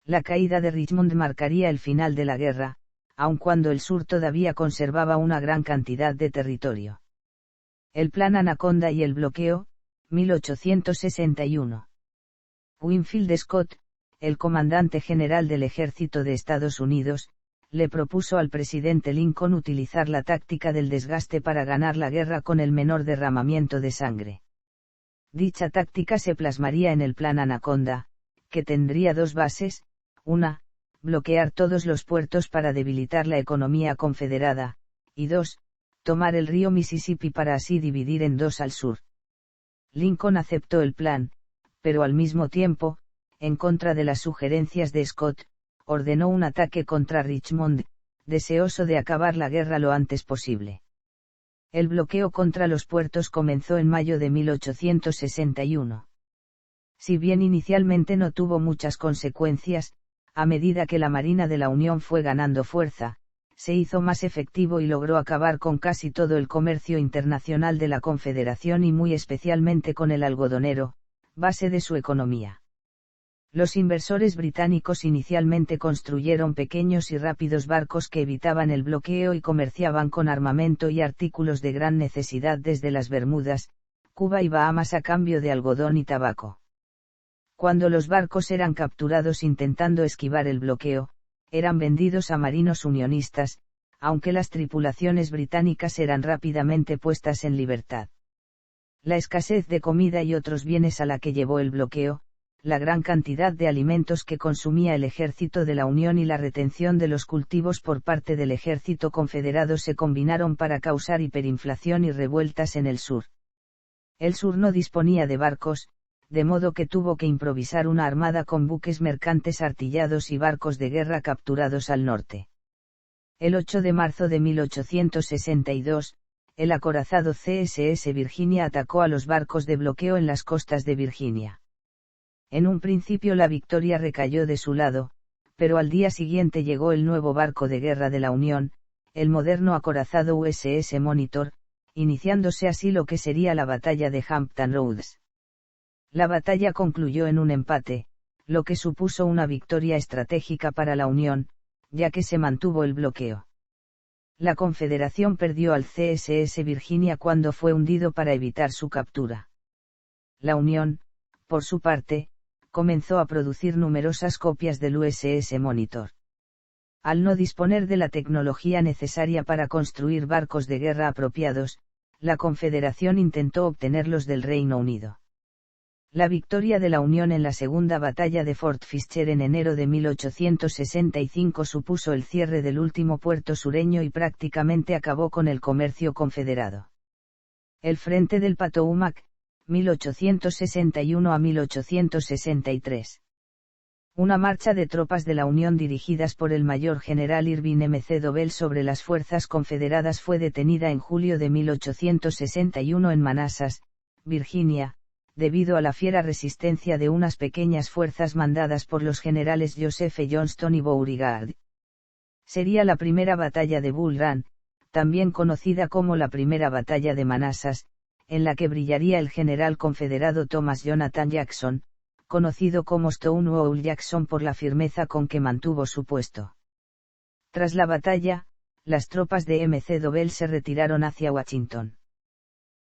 La caída de Richmond marcaría el final de la guerra, aun cuando el sur todavía conservaba una gran cantidad de territorio. El Plan Anaconda y el bloqueo, 1861. Winfield Scott, el comandante general del ejército de Estados Unidos, le propuso al presidente Lincoln utilizar la táctica del desgaste para ganar la guerra con el menor derramamiento de sangre. Dicha táctica se plasmaría en el Plan Anaconda, que tendría dos bases: una, bloquear todos los puertos para debilitar la economía confederada, y dos, tomar el río Mississippi para así dividir en dos al sur. Lincoln aceptó el plan, pero al mismo tiempo, en contra de las sugerencias de Scott, ordenó un ataque contra Richmond, deseoso de acabar la guerra lo antes posible. El bloqueo contra los puertos comenzó en mayo de 1861. Si bien inicialmente no tuvo muchas consecuencias, a medida que la Marina de la Unión fue ganando fuerza, se hizo más efectivo y logró acabar con casi todo el comercio internacional de la Confederación y muy especialmente con el algodonero, base de su economía. Los inversores británicos inicialmente construyeron pequeños y rápidos barcos que evitaban el bloqueo y comerciaban con armamento y artículos de gran necesidad desde las Bermudas, Cuba y Bahamas a cambio de algodón y tabaco. Cuando los barcos eran capturados intentando esquivar el bloqueo, eran vendidos a marinos unionistas, aunque las tripulaciones británicas eran rápidamente puestas en libertad. La escasez de comida y otros bienes a la que llevó el bloqueo, la gran cantidad de alimentos que consumía el ejército de la Unión y la retención de los cultivos por parte del ejército confederado se combinaron para causar hiperinflación y revueltas en el sur. El sur no disponía de barcos, de modo que tuvo que improvisar una armada con buques mercantes artillados y barcos de guerra capturados al norte. El 8 de marzo de 1862, el acorazado CSS Virginia atacó a los barcos de bloqueo en las costas de Virginia. En un principio la victoria recayó de su lado, pero al día siguiente llegó el nuevo barco de guerra de la Unión, el moderno acorazado USS Monitor, iniciándose así lo que sería la batalla de Hampton Roads. La batalla concluyó en un empate, lo que supuso una victoria estratégica para la Unión, ya que se mantuvo el bloqueo. La Confederación perdió al CSS Virginia cuando fue hundido para evitar su captura. La Unión, por su parte, comenzó a producir numerosas copias del USS Monitor. Al no disponer de la tecnología necesaria para construir barcos de guerra apropiados, la Confederación intentó obtenerlos del Reino Unido. La victoria de la Unión en la Segunda Batalla de Fort Fisher en enero de 1865 supuso el cierre del último puerto sureño y prácticamente acabó con el comercio confederado. El Frente del Potomac, 1861 a 1863. Una marcha de tropas de la Unión dirigidas por el mayor general Irving McDowell sobre las fuerzas confederadas fue detenida en julio de 1861 en Manassas, Virginia, debido a la fiera resistencia de unas pequeñas fuerzas mandadas por los generales Joseph E. Johnston y Beauregard. Sería la primera batalla de Bull Run, también conocida como la primera batalla de Manassas, en la que brillaría el general confederado Thomas Jonathan Jackson, conocido como Stonewall Jackson por la firmeza con que mantuvo su puesto. Tras la batalla, las tropas de McDowell se retiraron hacia Washington.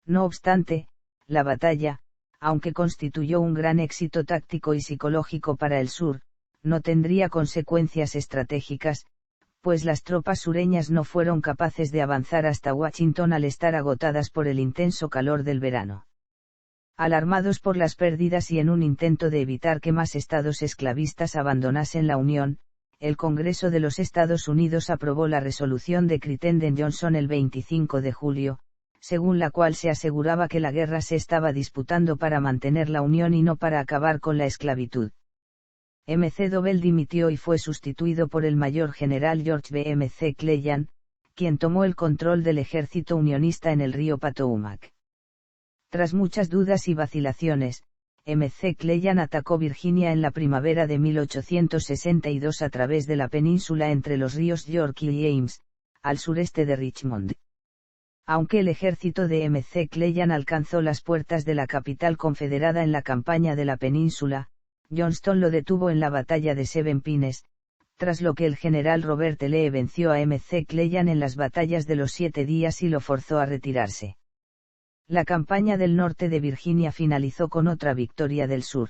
No obstante, la batalla, aunque constituyó un gran éxito táctico y psicológico para el sur, no tendría consecuencias estratégicas, pues las tropas sureñas no fueron capaces de avanzar hasta Washington al estar agotadas por el intenso calor del verano. Alarmados por las pérdidas y en un intento de evitar que más estados esclavistas abandonasen la Unión, el Congreso de los Estados Unidos aprobó la resolución de Crittenden-Johnson el 25 de julio, según la cual se aseguraba que la guerra se estaba disputando para mantener la Unión y no para acabar con la esclavitud. McDowell dimitió y fue sustituido por el mayor general George B. McClellan, quien tomó el control del ejército unionista en el río Potomac. Tras muchas dudas y vacilaciones, McClellan atacó Virginia en la primavera de 1862 a través de la península entre los ríos York y James, al sureste de Richmond. Aunque el ejército de McClellan alcanzó las puertas de la capital confederada en la campaña de la península, Johnston lo detuvo en la batalla de Seven Pines, tras lo que el general Robert Lee venció a McClellan en las batallas de los 7 días y lo forzó a retirarse. La campaña del norte de Virginia finalizó con otra victoria del sur.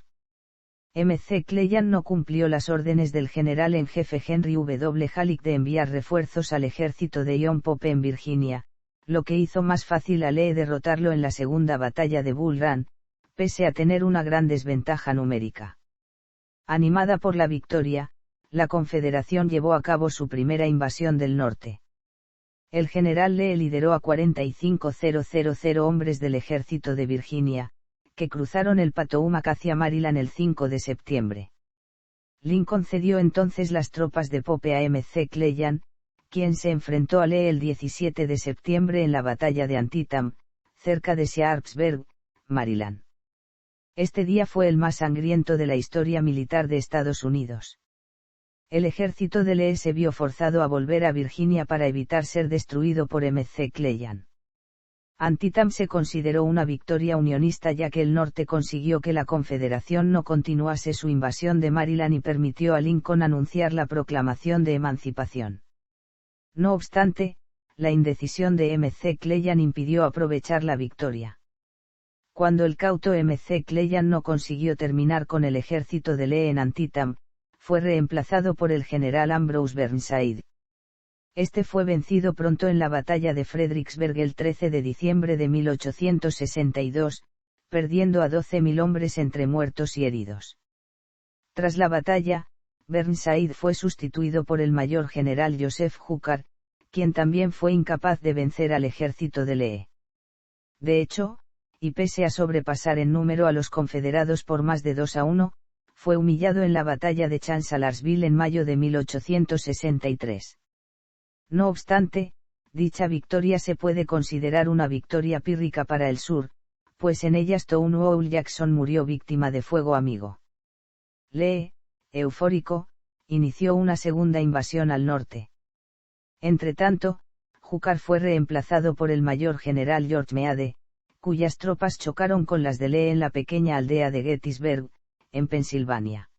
McClellan no cumplió las órdenes del general en jefe Henry W. Halleck de enviar refuerzos al ejército de John Pope en Virginia, lo que hizo más fácil a Lee derrotarlo en la segunda batalla de Bull Run, pese a tener una gran desventaja numérica. Animada por la victoria, la Confederación llevó a cabo su primera invasión del norte. El general Lee lideró a 45,000 hombres del ejército de Virginia, que cruzaron el Potomac hacia Maryland el 5 de septiembre. Lincoln cedió entonces las tropas de Pope a McClellan, quien se enfrentó a Lee el 17 de septiembre en la batalla de Antietam, cerca de Sharpsburg, Maryland. Este día fue el más sangriento de la historia militar de Estados Unidos. El ejército de Lee se vio forzado a volver a Virginia para evitar ser destruido por McClellan. Antietam se consideró una victoria unionista ya que el norte consiguió que la Confederación no continuase su invasión de Maryland y permitió a Lincoln anunciar la proclamación de emancipación. No obstante, la indecisión de McClellan impidió aprovechar la victoria. Cuando el cauto McClellan no consiguió terminar con el ejército de Lee en Antietam, fue reemplazado por el general Ambrose Burnside. Este fue vencido pronto en la batalla de Fredericksburg el 13 de diciembre de 1862, perdiendo a 12.000 hombres entre muertos y heridos. Tras la batalla, Burnside fue sustituido por el mayor general Joseph Hooker, quien también fue incapaz de vencer al ejército de Lee. De hecho, y pese a sobrepasar en número a los confederados por más de 2-1, fue humillado en la batalla de Chancellorsville en mayo de 1863. No obstante, dicha victoria se puede considerar una victoria pírrica para el sur, pues en ella Stonewall Jackson murió víctima de fuego amigo. Lee, eufórico, inició una segunda invasión al norte. Entretanto, Hooker fue reemplazado por el mayor general George Meade, cuyas tropas chocaron con las de Lee en la pequeña aldea de Gettysburg, en Pensilvania.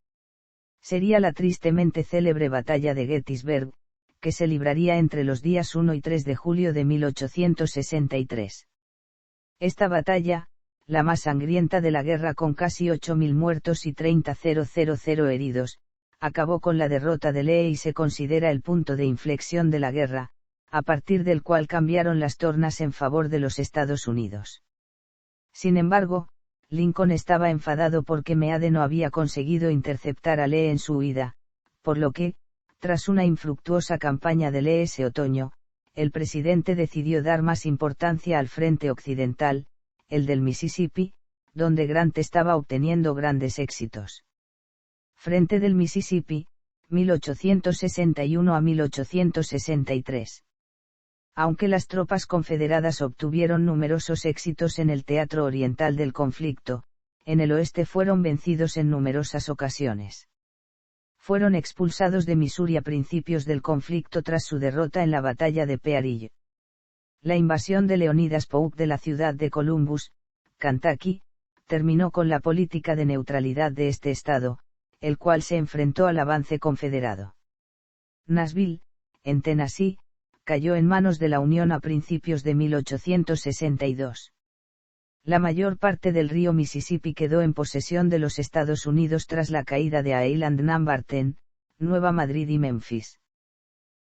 Sería la tristemente célebre batalla de Gettysburg, que se libraría entre los días 1 y 3 de julio de 1863. Esta batalla, la más sangrienta de la guerra con casi 8.000 muertos y 30.000 heridos, acabó con la derrota de Lee y se considera el punto de inflexión de la guerra, a partir del cual cambiaron las tornas en favor de los Estados Unidos. Sin embargo, Lincoln estaba enfadado porque Meade no había conseguido interceptar a Lee en su huida, por lo que, tras una infructuosa campaña de Lee ese otoño, el presidente decidió dar más importancia al frente occidental, el del Mississippi, donde Grant estaba obteniendo grandes éxitos. Frente del Mississippi, 1861 a 1863. Aunque las tropas confederadas obtuvieron numerosos éxitos en el teatro oriental del conflicto, en el oeste fueron vencidos en numerosas ocasiones. Fueron expulsados de Missouri a principios del conflicto tras su derrota en la batalla de Pearl. La invasión de Leonidas Polk de la ciudad de Columbus, Kentucky, terminó con la política de neutralidad de este estado, el cual se enfrentó al avance confederado. Nashville, en Tennessee, cayó en manos de la Unión a principios de 1862. La mayor parte del río Mississippi quedó en posesión de los Estados Unidos tras la caída de Island No. 10, Nueva Madrid y Memphis.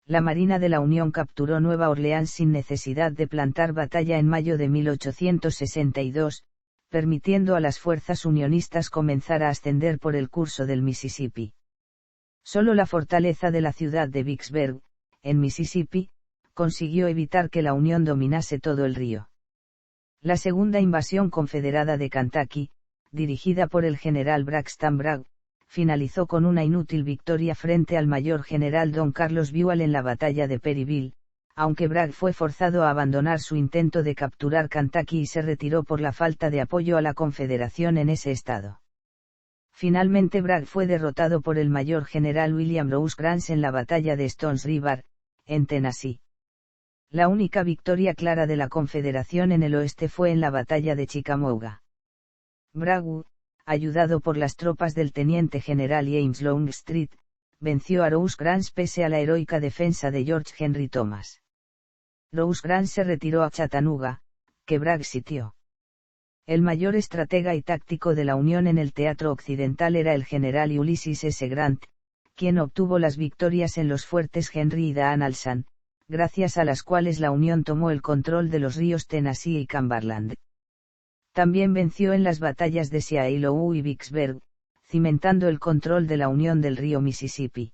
La Marina de la Unión capturó Nueva Orleans sin necesidad de plantar batalla en mayo de 1862, permitiendo a las fuerzas unionistas comenzar a ascender por el curso del Mississippi. Solo la fortaleza de la ciudad de Vicksburg, en Mississippi, consiguió evitar que la Unión dominase todo el río. La segunda invasión confederada de Kentucky, dirigida por el general Braxton Bragg, finalizó con una inútil victoria frente al mayor general Don Carlos Buell en la batalla de Perryville, aunque Bragg fue forzado a abandonar su intento de capturar Kentucky y se retiró por la falta de apoyo a la Confederación en ese estado. Finalmente Bragg fue derrotado por el mayor general William Rosecrans en la batalla de Stones River, en Tennessee. La única victoria clara de la Confederación en el oeste fue en la batalla de Chickamauga. Bragg, ayudado por las tropas del teniente general James Longstreet, venció a Rosecrans pese a la heroica defensa de George Henry Thomas. Rosecrans se retiró a Chattanooga, que Bragg sitió. El mayor estratega y táctico de la Unión en el teatro occidental era el general Ulysses S. Grant, quien obtuvo las victorias en los fuertes Henry y Donaldson, gracias a las cuales la Unión tomó el control de los ríos Tennessee y Cumberland. También venció en las batallas de Shiloh y Vicksburg, cimentando el control de la Unión del río Mississippi.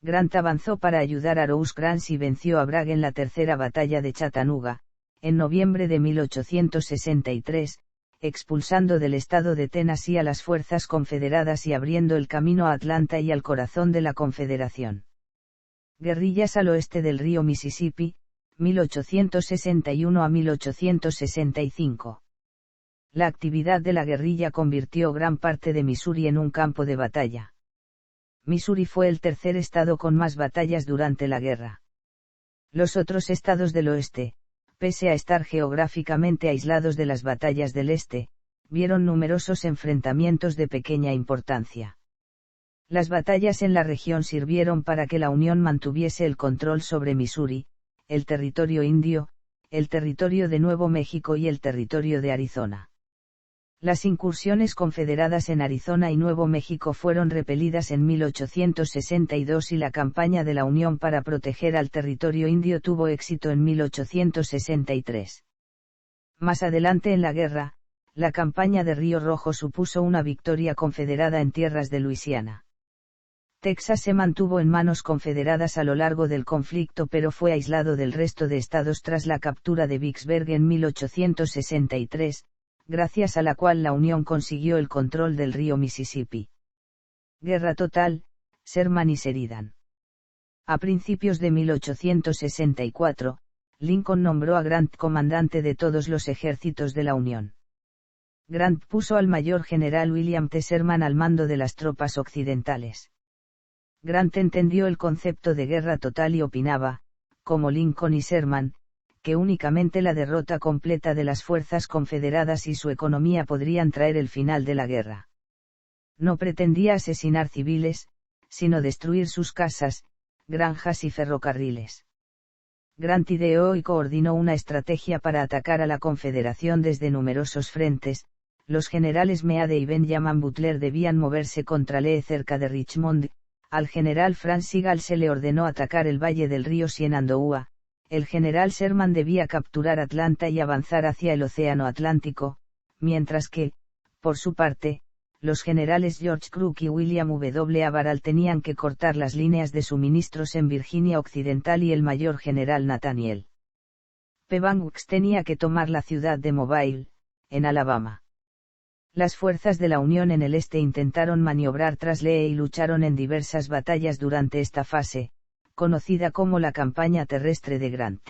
Grant avanzó para ayudar a Rosecrans y venció a Bragg en la tercera batalla de Chattanooga, en noviembre de 1863, expulsando del estado de Tennessee a las fuerzas confederadas y abriendo el camino a Atlanta y al corazón de la Confederación. Guerrillas al oeste del río Mississippi, 1861 a 1865. La actividad de la guerrilla convirtió gran parte de Missouri en un campo de batalla. Missouri fue el tercer estado con más batallas durante la guerra. Los otros estados del oeste, pese a estar geográficamente aislados de las batallas del este, vieron numerosos enfrentamientos de pequeña importancia. Las batallas en la región sirvieron para que la Unión mantuviese el control sobre Missouri, el territorio indio, el territorio de Nuevo México y el territorio de Arizona. Las incursiones confederadas en Arizona y Nuevo México fueron repelidas en 1862 y la campaña de la Unión para proteger al territorio indio tuvo éxito en 1863. Más adelante en la guerra, la campaña de Río Rojo supuso una victoria confederada en tierras de Luisiana. Texas se mantuvo en manos confederadas a lo largo del conflicto pero fue aislado del resto de estados tras la captura de Vicksburg en 1863, gracias a la cual la Unión consiguió el control del río Mississippi. Guerra total, Sherman y Sheridan. A principios de 1864, Lincoln nombró a Grant comandante de todos los ejércitos de la Unión. Grant puso al mayor general William T. Sherman al mando de las tropas occidentales. Grant entendió el concepto de guerra total y opinaba, como Lincoln y Sherman, que únicamente la derrota completa de las fuerzas confederadas y su economía podrían traer el final de la guerra. No pretendía asesinar civiles, sino destruir sus casas, granjas y ferrocarriles. Grant ideó y coordinó una estrategia para atacar a la Confederación desde numerosos frentes. Los generales Meade y Benjamin Butler debían moverse contra Lee cerca de Richmond. Al general Frank Sigel se le ordenó atacar el valle del río Shenandoah, el general Sherman debía capturar Atlanta y avanzar hacia el Océano Atlántico, mientras que, por su parte, los generales George Crook y William W. Averill tenían que cortar las líneas de suministros en Virginia Occidental y el mayor general Nathaniel P. Banks tenía que tomar la ciudad de Mobile, en Alabama. Las fuerzas de la Unión en el este intentaron maniobrar tras Lee y lucharon en diversas batallas durante esta fase, conocida como la campaña terrestre de Grant.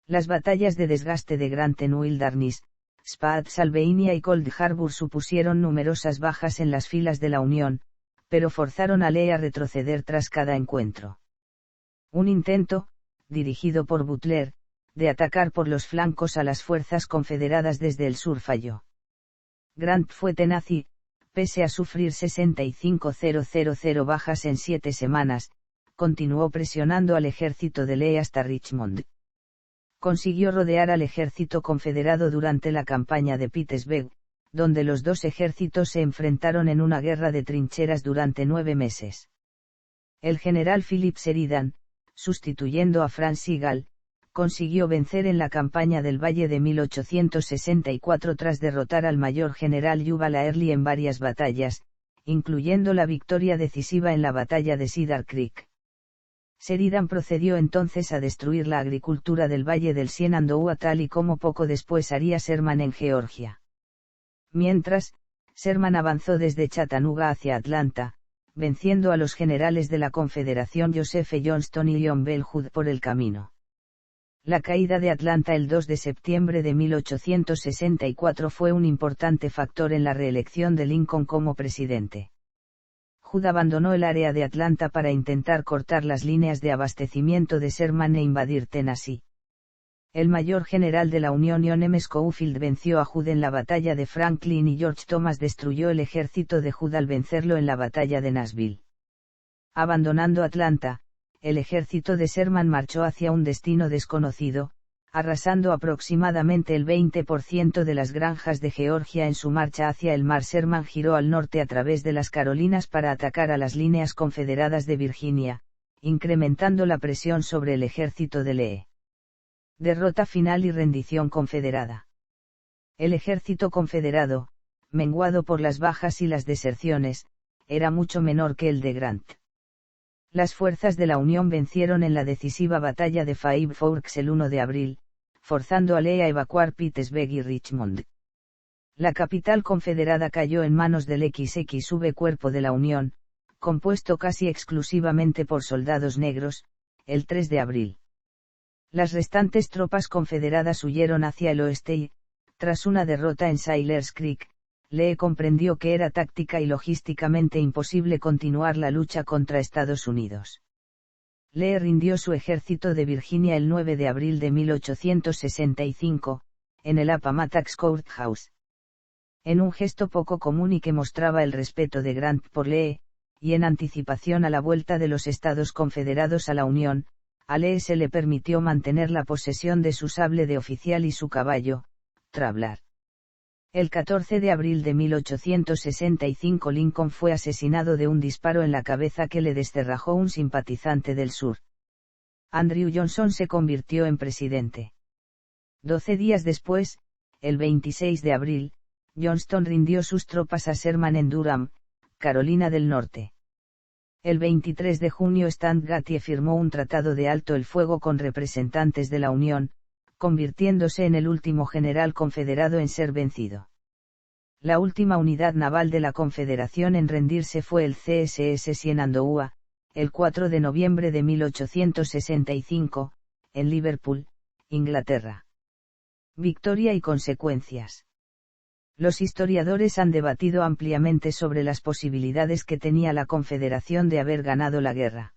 Las batallas de desgaste de Grant en Wilderness, Spotsylvania y Cold Harbor supusieron numerosas bajas en las filas de la Unión, pero forzaron a Lee a retroceder tras cada encuentro. Un intento, dirigido por Butler, de atacar por los flancos a las fuerzas confederadas desde el sur falló. Grant fue tenaz y, pese a sufrir 65,000 bajas en 7 semanas, continuó presionando al ejército de Lee hasta Richmond. Consiguió rodear al ejército confederado durante la campaña de Petersburg, donde los dos ejércitos se enfrentaron en una guerra de trincheras durante 9 meses. El general Philip Sheridan, sustituyendo a Frank Sigel, consiguió vencer en la campaña del Valle de 1864 tras derrotar al mayor general Jubal Early en varias batallas, incluyendo la victoria decisiva en la batalla de Cedar Creek. Sheridan procedió entonces a destruir la agricultura del Valle del Shenandoah tal y como poco después haría Sherman en Georgia. Mientras, Sherman avanzó desde Chattanooga hacia Atlanta, venciendo a los generales de la Confederación Joseph Johnston y John Bell Hood por el camino. La caída de Atlanta el 2 de septiembre de 1864 fue un importante factor en la reelección de Lincoln como presidente. Hood abandonó el área de Atlanta para intentar cortar las líneas de abastecimiento de Sherman e invadir Tennessee. El mayor general de la Unión John M. Schofield venció a Hood en la batalla de Franklin y George Thomas destruyó el ejército de Hood al vencerlo en la batalla de Nashville. Abandonando Atlanta, el ejército de Sherman marchó hacia un destino desconocido, arrasando aproximadamente el 20% de las granjas de Georgia en su marcha hacia el mar. Sherman giró al norte a través de las Carolinas para atacar a las líneas confederadas de Virginia, incrementando la presión sobre el ejército de Lee. Derrota final y rendición confederada. El ejército confederado, menguado por las bajas y las deserciones, era mucho menor que el de Grant. Las fuerzas de la Unión vencieron en la decisiva batalla de Five Forks el 1 de abril, forzando a Lee a evacuar Petersburg y Richmond. La capital confederada cayó en manos del XXV Cuerpo de la Unión, compuesto casi exclusivamente por soldados negros, el 3 de abril. Las restantes tropas confederadas huyeron hacia el oeste y, tras una derrota en Sailor's Creek, Lee comprendió que era táctica y logísticamente imposible continuar la lucha contra Estados Unidos. Lee rindió su ejército de Virginia el 9 de abril de 1865, en el Appomattox Courthouse. En un gesto poco común y que mostraba el respeto de Grant por Lee, y en anticipación a la vuelta de los Estados Confederados a la Unión, a Lee se le permitió mantener la posesión de su sable de oficial y su caballo, Traveler. El 14 de abril de 1865 Lincoln fue asesinado de un disparo en la cabeza que le descerrajó un simpatizante del sur. Andrew Johnson se convirtió en presidente. 12 días después, el 26 de abril, Johnston rindió sus tropas a Sherman en Durham, Carolina del Norte. El 23 de junio Stan Gattie firmó un tratado de alto el fuego con representantes de la Unión, convirtiéndose en el último general confederado en ser vencido. La última unidad naval de la Confederación en rendirse fue el CSS Shenandoah, el 4 de noviembre de 1865, en Liverpool, Inglaterra. Victoria y consecuencias. Los historiadores han debatido ampliamente sobre las posibilidades que tenía la Confederación de haber ganado la guerra.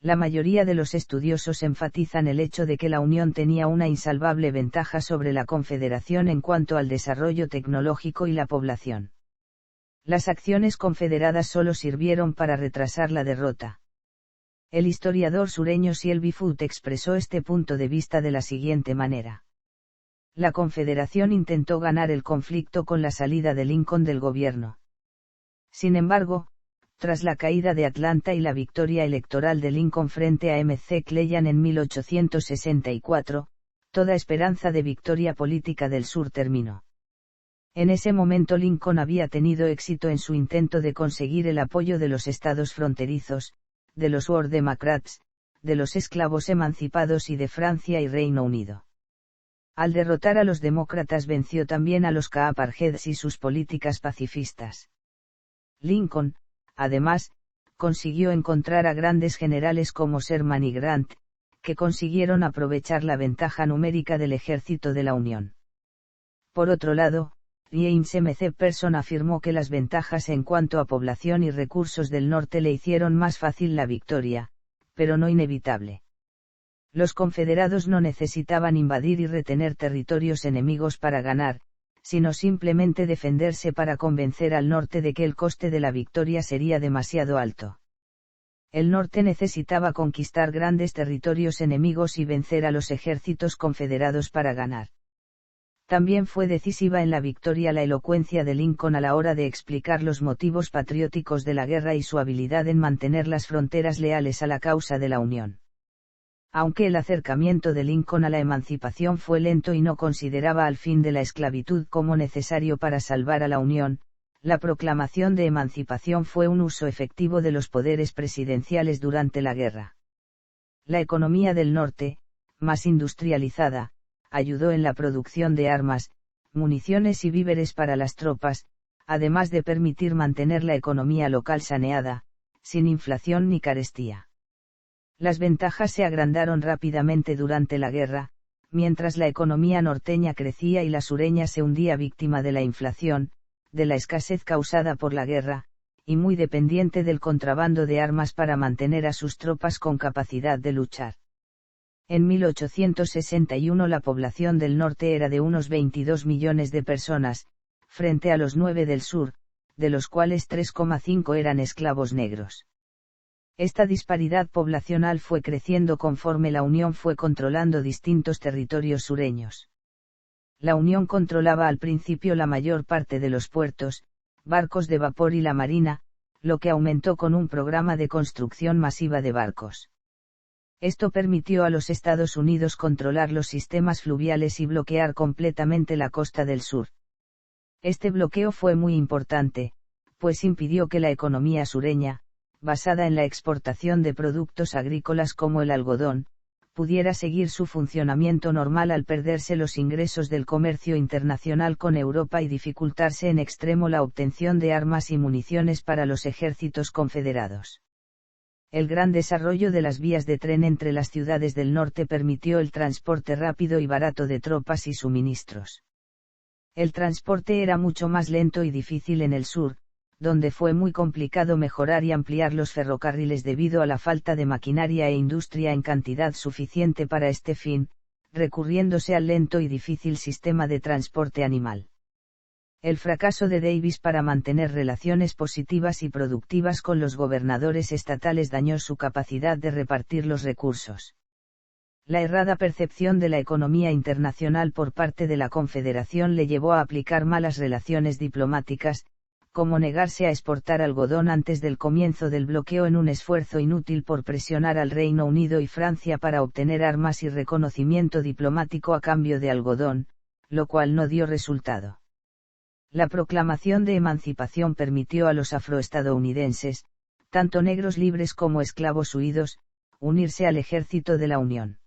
La mayoría de los estudiosos enfatizan el hecho de que la Unión tenía una insalvable ventaja sobre la Confederación en cuanto al desarrollo tecnológico y la población. Las acciones confederadas solo sirvieron para retrasar la derrota. El historiador sureño Shelby Foote expresó este punto de vista de la siguiente manera. La Confederación intentó ganar el conflicto con la salida de Lincoln del gobierno. Sin embargo, Tras la caída de Atlanta y la victoria electoral de Lincoln frente a McClellan en 1864, toda esperanza de victoria política del sur terminó. En ese momento Lincoln había tenido éxito en su intento de conseguir el apoyo de los estados fronterizos, de los War Democrats, de los esclavos emancipados y de Francia y Reino Unido. Al derrotar a los demócratas venció también a los Apartheids y sus políticas pacifistas. Lincoln, además, consiguió encontrar a grandes generales como Sherman y Grant, que consiguieron aprovechar la ventaja numérica del ejército de la Unión. Por otro lado, James McPherson afirmó que las ventajas en cuanto a población y recursos del norte le hicieron más fácil la victoria, pero no inevitable. Los confederados no necesitaban invadir y retener territorios enemigos para ganar, sino simplemente defenderse para convencer al norte de que el coste de la victoria sería demasiado alto. El norte necesitaba conquistar grandes territorios enemigos y vencer a los ejércitos confederados para ganar. También fue decisiva en la victoria la elocuencia de Lincoln a la hora de explicar los motivos patrióticos de la guerra y su habilidad en mantener las fronteras leales a la causa de la Unión. Aunque el acercamiento de Lincoln a la emancipación fue lento y no consideraba al fin de la esclavitud como necesario para salvar a la Unión, la proclamación de emancipación fue un uso efectivo de los poderes presidenciales durante la guerra. La economía del norte, más industrializada, ayudó en la producción de armas, municiones y víveres para las tropas, además de permitir mantener la economía local saneada, sin inflación ni carestía. Las ventajas se agrandaron rápidamente durante la guerra, mientras la economía norteña crecía y la sureña se hundía víctima de la inflación, de la escasez causada por la guerra, y muy dependiente del contrabando de armas para mantener a sus tropas con capacidad de luchar. En 1861 la población del norte era de unos 22 millones de personas, frente a los 9 del sur, de los cuales 3,5 eran esclavos negros. Esta disparidad poblacional fue creciendo conforme la Unión fue controlando distintos territorios sureños. La Unión controlaba al principio la mayor parte de los puertos, barcos de vapor y la marina, lo que aumentó con un programa de construcción masiva de barcos. Esto permitió a los Estados Unidos controlar los sistemas fluviales y bloquear completamente la costa del sur. Este bloqueo fue muy importante, pues impidió que la economía sureña, basada en la exportación de productos agrícolas como el algodón, pudiera seguir su funcionamiento normal al perderse los ingresos del comercio internacional con Europa y dificultarse en extremo la obtención de armas y municiones para los ejércitos confederados. El gran desarrollo de las vías de tren entre las ciudades del norte permitió el transporte rápido y barato de tropas y suministros. El transporte era mucho más lento y difícil en el sur, donde fue muy complicado mejorar y ampliar los ferrocarriles debido a la falta de maquinaria e industria en cantidad suficiente para este fin, recurriéndose al lento y difícil sistema de transporte animal. El fracaso de Davis para mantener relaciones positivas y productivas con los gobernadores estatales dañó su capacidad de repartir los recursos. La errada percepción de la economía internacional por parte de la Confederación le llevó a aplicar malas relaciones diplomáticas, como negarse a exportar algodón antes del comienzo del bloqueo en un esfuerzo inútil por presionar al Reino Unido y Francia para obtener armas y reconocimiento diplomático a cambio de algodón, lo cual no dio resultado. La proclamación de emancipación permitió a los afroestadounidenses, tanto negros libres como esclavos huidos, unirse al ejército de la Unión.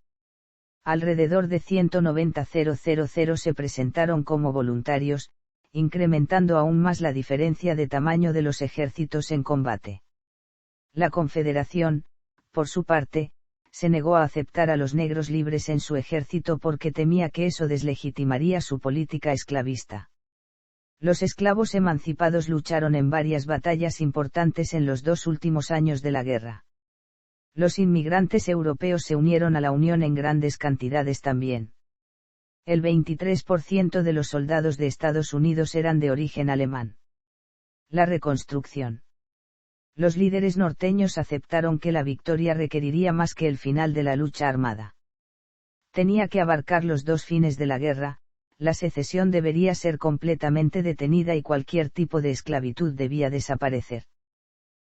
Alrededor de 190,000 se presentaron como voluntarios, incrementando aún más la diferencia de tamaño de los ejércitos en combate. La Confederación, por su parte, se negó a aceptar a los negros libres en su ejército porque temía que eso deslegitimaría su política esclavista. Los esclavos emancipados lucharon en varias batallas importantes en los 2 últimos años de la guerra. Los inmigrantes europeos se unieron a la Unión en grandes cantidades también. El 23% de los soldados de Estados Unidos eran de origen alemán. La reconstrucción. Los líderes norteños aceptaron que la victoria requeriría más que el final de la lucha armada. Tenía que abarcar los 2 fines de la guerra. La secesión debería ser completamente detenida y cualquier tipo de esclavitud debía desaparecer.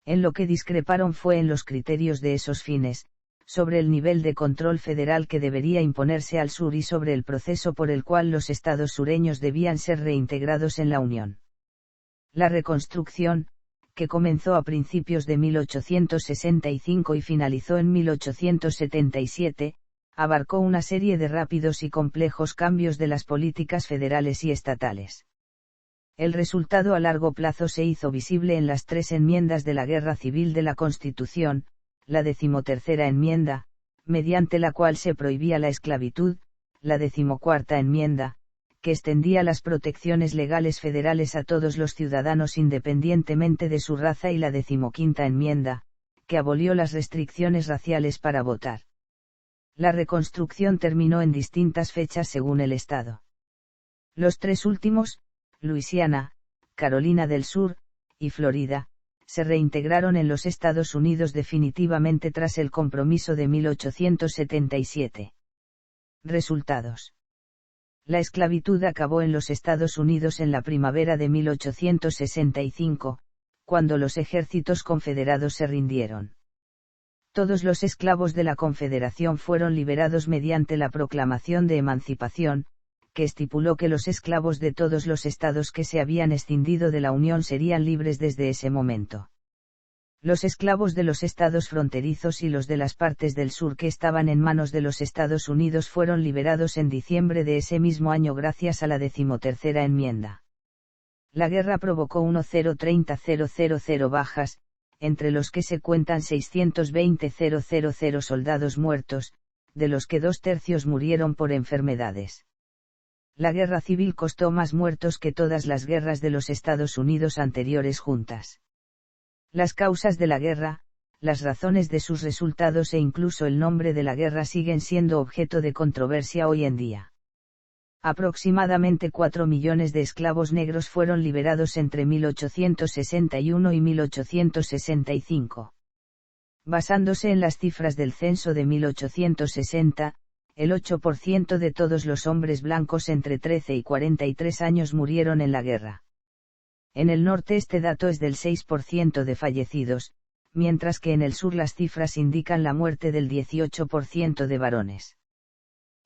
En lo que discreparon fue en los criterios de esos fines, sobre el nivel de control federal que debería imponerse al sur y sobre el proceso por el cual los estados sureños debían ser reintegrados en la Unión. La reconstrucción, que comenzó a principios de 1865 y finalizó en 1877, abarcó una serie de rápidos y complejos cambios de las políticas federales y estatales. El resultado a largo plazo se hizo visible en las 3 enmiendas de la Guerra Civil de la Constitución, la 13ª enmienda, mediante la cual se prohibía la esclavitud, la 14ª enmienda, que extendía las protecciones legales federales a todos los ciudadanos independientemente de su raza, y la 15ª enmienda, que abolió las restricciones raciales para votar. La reconstrucción terminó en distintas fechas según el estado. Los 3 últimos, Luisiana, Carolina del Sur, y Florida, se reintegraron en los Estados Unidos definitivamente tras el compromiso de 1877. Resultados. La esclavitud acabó en los Estados Unidos en la primavera de 1865, cuando los ejércitos confederados se rindieron. Todos los esclavos de la Confederación fueron liberados mediante la Proclamación de Emancipación, que estipuló que los esclavos de todos los estados que se habían escindido de la Unión serían libres desde ese momento. Los esclavos de los estados fronterizos y los de las partes del sur que estaban en manos de los Estados Unidos fueron liberados en diciembre de ese mismo año gracias a la 13ª enmienda. La guerra provocó 1,030,000 bajas, entre los que se cuentan 620,000 soldados muertos, de los que 2/3 murieron por enfermedades. La guerra civil costó más muertos que todas las guerras de los Estados Unidos anteriores juntas. Las causas de la guerra, las razones de sus resultados e incluso el nombre de la guerra siguen siendo objeto de controversia hoy en día. Aproximadamente 4 millones de esclavos negros fueron liberados entre 1861 y 1865. Basándose en las cifras del censo de 1860, el 8% de todos los hombres blancos entre 13 y 43 años murieron en la guerra. En el norte este dato es del 6% de fallecidos, mientras que en el sur las cifras indican la muerte del 18% de varones.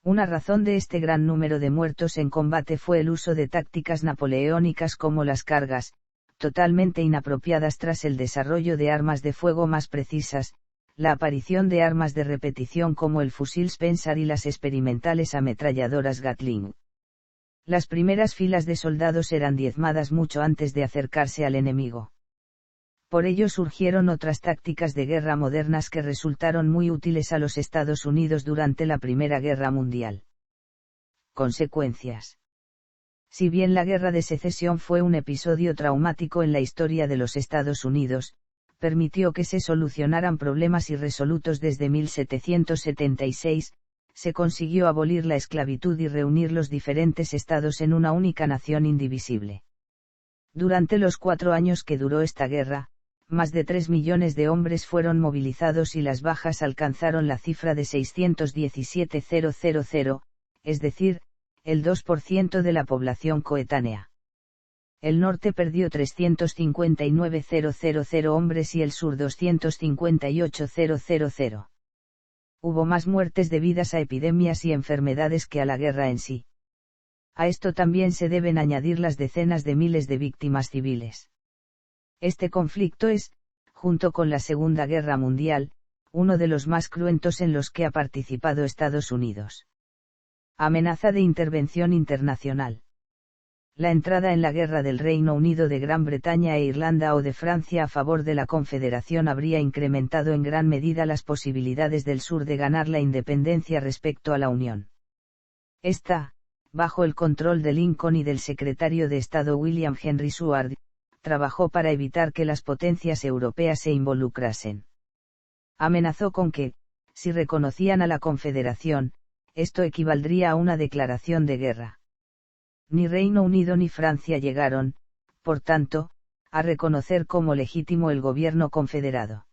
Una razón de este gran número de muertos en combate fue el uso de tácticas napoleónicas como las cargas, totalmente inapropiadas tras el desarrollo de armas de fuego más precisas, la aparición de armas de repetición como el fusil Spencer y las experimentales ametralladoras Gatling. Las primeras filas de soldados eran diezmadas mucho antes de acercarse al enemigo. Por ello surgieron otras tácticas de guerra modernas que resultaron muy útiles a los Estados Unidos durante la Primera Guerra Mundial. Consecuencias. Si bien la Guerra de Secesión fue un episodio traumático en la historia de los Estados Unidos, permitió que se solucionaran problemas irresolutos desde 1776, se consiguió abolir la esclavitud y reunir los diferentes estados en una única nación indivisible. Durante los 4 años que duró esta guerra, más de 3 millones de hombres fueron movilizados y las bajas alcanzaron la cifra de 617,000, es decir, el 2% de la población coetánea. El norte perdió 359,000 hombres y el sur 258,000. Hubo más muertes debidas a epidemias y enfermedades que a la guerra en sí. A esto también se deben añadir las decenas de miles de víctimas civiles. Este conflicto es, junto con la Segunda Guerra Mundial, uno de los más cruentos en los que ha participado Estados Unidos. Amenaza de intervención internacional. La entrada en la guerra del Reino Unido de Gran Bretaña e Irlanda o de Francia a favor de la Confederación habría incrementado en gran medida las posibilidades del sur de ganar la independencia respecto a la Unión. Esta, bajo el control de Lincoln y del secretario de Estado William Henry Seward, trabajó para evitar que las potencias europeas se involucrasen. Amenazó con que, si reconocían a la Confederación, esto equivaldría a una declaración de guerra. Ni Reino Unido ni Francia llegaron, por tanto, a reconocer como legítimo el gobierno confederado.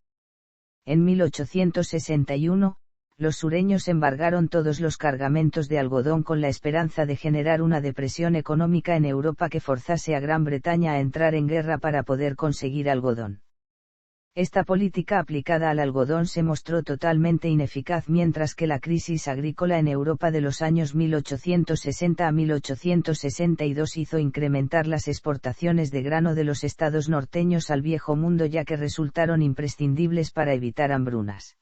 En 1861, los sureños embargaron todos los cargamentos de algodón con la esperanza de generar una depresión económica en Europa que forzase a Gran Bretaña a entrar en guerra para poder conseguir algodón. Esta política aplicada al algodón se mostró totalmente ineficaz, mientras que la crisis agrícola en Europa de los años 1860 a 1862 hizo incrementar las exportaciones de grano de los estados norteños al Viejo Mundo, ya que resultaron imprescindibles para evitar hambrunas.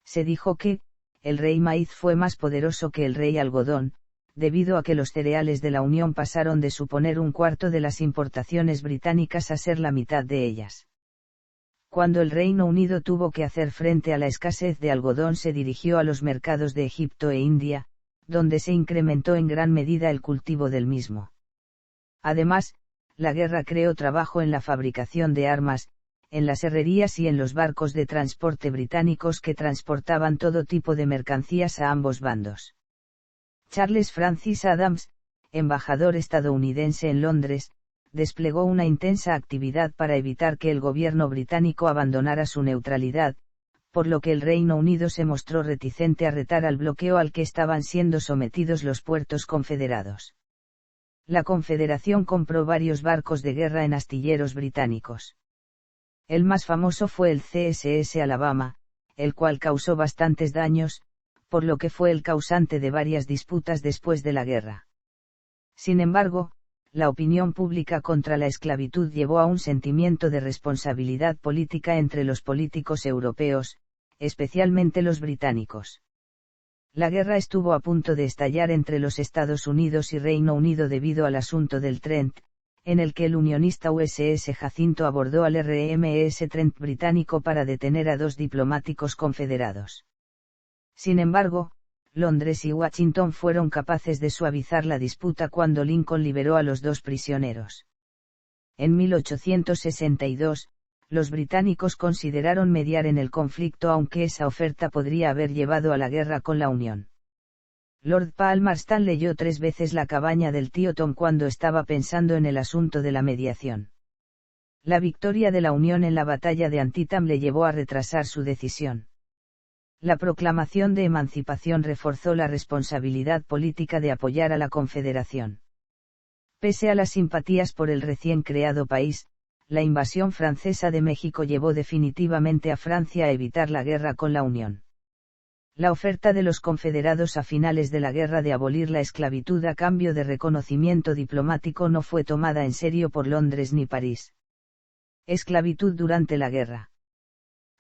Se dijo que, el rey maíz fue más poderoso que el rey algodón, debido a que los cereales de la Unión pasaron de suponer un cuarto de las importaciones británicas a ser la mitad de ellas. Cuando el Reino Unido tuvo que hacer frente a la escasez de algodón, se dirigió a los mercados de Egipto e India, donde se incrementó en gran medida el cultivo del mismo. Además, la guerra creó trabajo en la fabricación de armas, en las herrerías y en los barcos de transporte británicos que transportaban todo tipo de mercancías a ambos bandos. Charles Francis Adams, embajador estadounidense en Londres, desplegó una intensa actividad para evitar que el gobierno británico abandonara su neutralidad, por lo que el Reino Unido se mostró reticente a retar al bloqueo al que estaban siendo sometidos los puertos confederados. La Confederación compró varios barcos de guerra en astilleros británicos. El más famoso fue el CSS Alabama, el cual causó bastantes daños, por lo que fue el causante de varias disputas después de la guerra. Sin embargo, la opinión pública contra la esclavitud llevó a un sentimiento de responsabilidad política entre los políticos europeos, especialmente los británicos. La guerra estuvo a punto de estallar entre los Estados Unidos y Reino Unido debido al asunto del Trent, en el que el unionista USS Jacinto abordó al RMS Trent británico para detener a 2 diplomáticos confederados. Sin embargo, Londres y Washington fueron capaces de suavizar la disputa cuando Lincoln liberó a los 2 prisioneros. En 1862, los británicos consideraron mediar en el conflicto, aunque esa oferta podría haber llevado a la guerra con la Unión. Lord Palmerston leyó 3 veces La cabaña del tío Tom cuando estaba pensando en el asunto de la mediación. La victoria de la Unión en la batalla de Antietam le llevó a retrasar su decisión. La proclamación de emancipación reforzó la responsabilidad política de apoyar a la Confederación. Pese a las simpatías por el recién creado país, la invasión francesa de México llevó definitivamente a Francia a evitar la guerra con la Unión. La oferta de los confederados a finales de la guerra de abolir la esclavitud a cambio de reconocimiento diplomático no fue tomada en serio por Londres ni París. Esclavitud durante la guerra.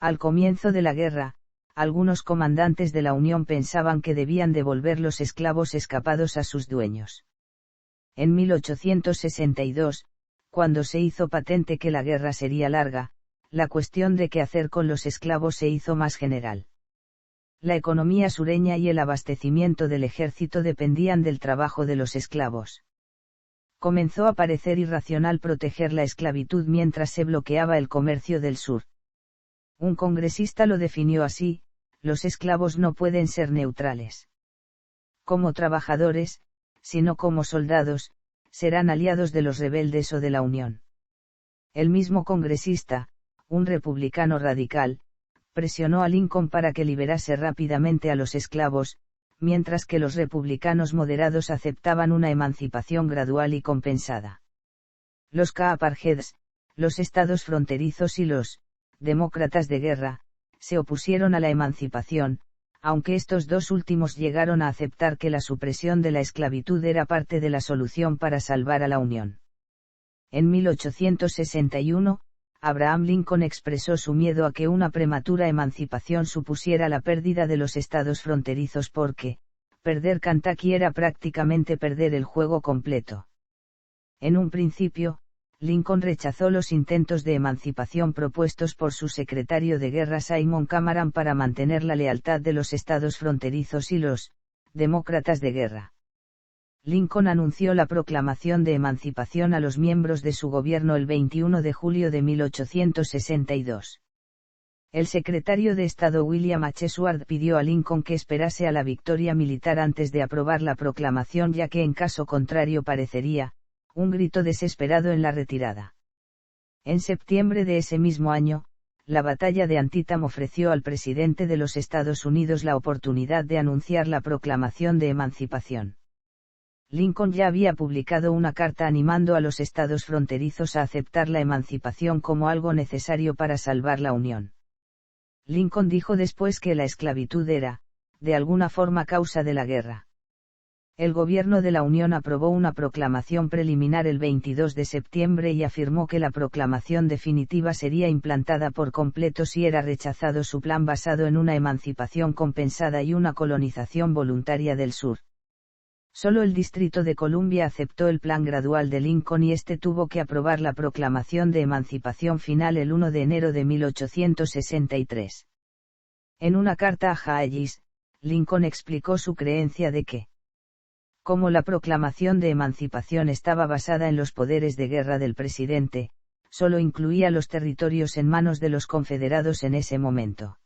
Al comienzo de la guerra, algunos comandantes de la Unión pensaban que debían devolver los esclavos escapados a sus dueños. En 1862, cuando se hizo patente que la guerra sería larga, la cuestión de qué hacer con los esclavos se hizo más general. La economía sureña y el abastecimiento del ejército dependían del trabajo de los esclavos. Comenzó a parecer irracional proteger la esclavitud mientras se bloqueaba el comercio del sur. Un congresista lo definió así: los esclavos no pueden ser neutrales. Como trabajadores, sino como soldados, serán aliados de los rebeldes o de la Unión. El mismo congresista, un republicano radical, presionó a Lincoln para que liberase rápidamente a los esclavos, mientras que los republicanos moderados aceptaban una emancipación gradual y compensada. Los Apartheids, los estados fronterizos y los demócratas de guerra, se opusieron a la emancipación, aunque estos 2 últimos llegaron a aceptar que la supresión de la esclavitud era parte de la solución para salvar a la Unión. En 1861, Abraham Lincoln expresó su miedo a que una prematura emancipación supusiera la pérdida de los estados fronterizos porque, perder Kentucky era prácticamente perder el juego completo. En un principio, Lincoln rechazó los intentos de emancipación propuestos por su secretario de guerra Simon Cameron para mantener la lealtad de los estados fronterizos y los demócratas de guerra. Lincoln anunció la proclamación de emancipación a los miembros de su gobierno el 21 de julio de 1862. El secretario de Estado William H. Seward pidió a Lincoln que esperase a la victoria militar antes de aprobar la proclamación, ya que en caso contrario parecería un grito desesperado en la retirada. En septiembre de ese mismo año, la batalla de Antietam ofreció al presidente de los Estados Unidos la oportunidad de anunciar la proclamación de emancipación. Lincoln ya había publicado una carta animando a los estados fronterizos a aceptar la emancipación como algo necesario para salvar la Unión. Lincoln dijo después que la esclavitud era, de alguna forma, causa de la guerra. El gobierno de la Unión aprobó una proclamación preliminar el 22 de septiembre y afirmó que la proclamación definitiva sería implantada por completo si era rechazado su plan basado en una emancipación compensada y una colonización voluntaria del sur. Solo el Distrito de Columbia aceptó el plan gradual de Lincoln y este tuvo que aprobar la proclamación de emancipación final el 1 de enero de 1863. En una carta a Hayes, Lincoln explicó su creencia de que, como la proclamación de emancipación estaba basada en los poderes de guerra del presidente, solo incluía los territorios en manos de los confederados en ese momento.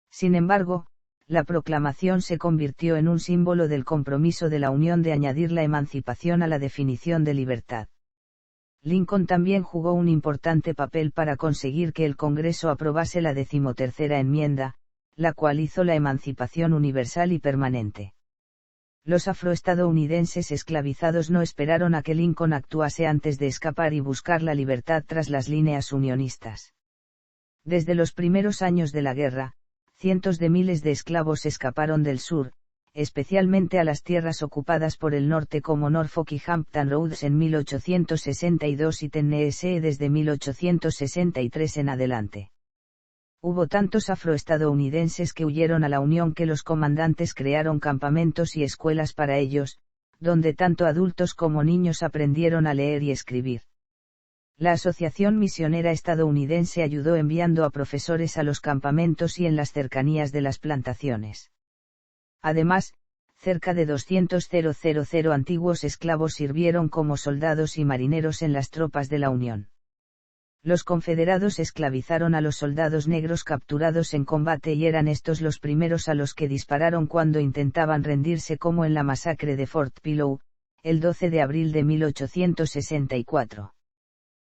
Sin embargo, la proclamación se convirtió en un símbolo del compromiso de la Unión de añadir la emancipación a la definición de libertad. Lincoln también jugó un importante papel para conseguir que el Congreso aprobase la 13ª enmienda, la cual hizo la emancipación universal y permanente. Los afroestadounidenses esclavizados no esperaron a que Lincoln actuase antes de escapar y buscar la libertad tras las líneas unionistas. Desde los primeros años de la guerra, cientos de miles de esclavos escaparon del sur, especialmente a las tierras ocupadas por el norte como Norfolk y Hampton Roads en 1862 y Tennessee desde 1863 en adelante. Hubo tantos afroestadounidenses que huyeron a la Unión que los comandantes crearon campamentos y escuelas para ellos, donde tanto adultos como niños aprendieron a leer y escribir. La Asociación Misionera Estadounidense ayudó enviando a profesores a los campamentos y en las cercanías de las plantaciones. Además, cerca de 200,000 antiguos esclavos sirvieron como soldados y marineros en las tropas de la Unión. Los confederados esclavizaron a los soldados negros capturados en combate y eran estos los primeros a los que dispararon cuando intentaban rendirse, como en la masacre de Fort Pillow, el 12 de abril de 1864.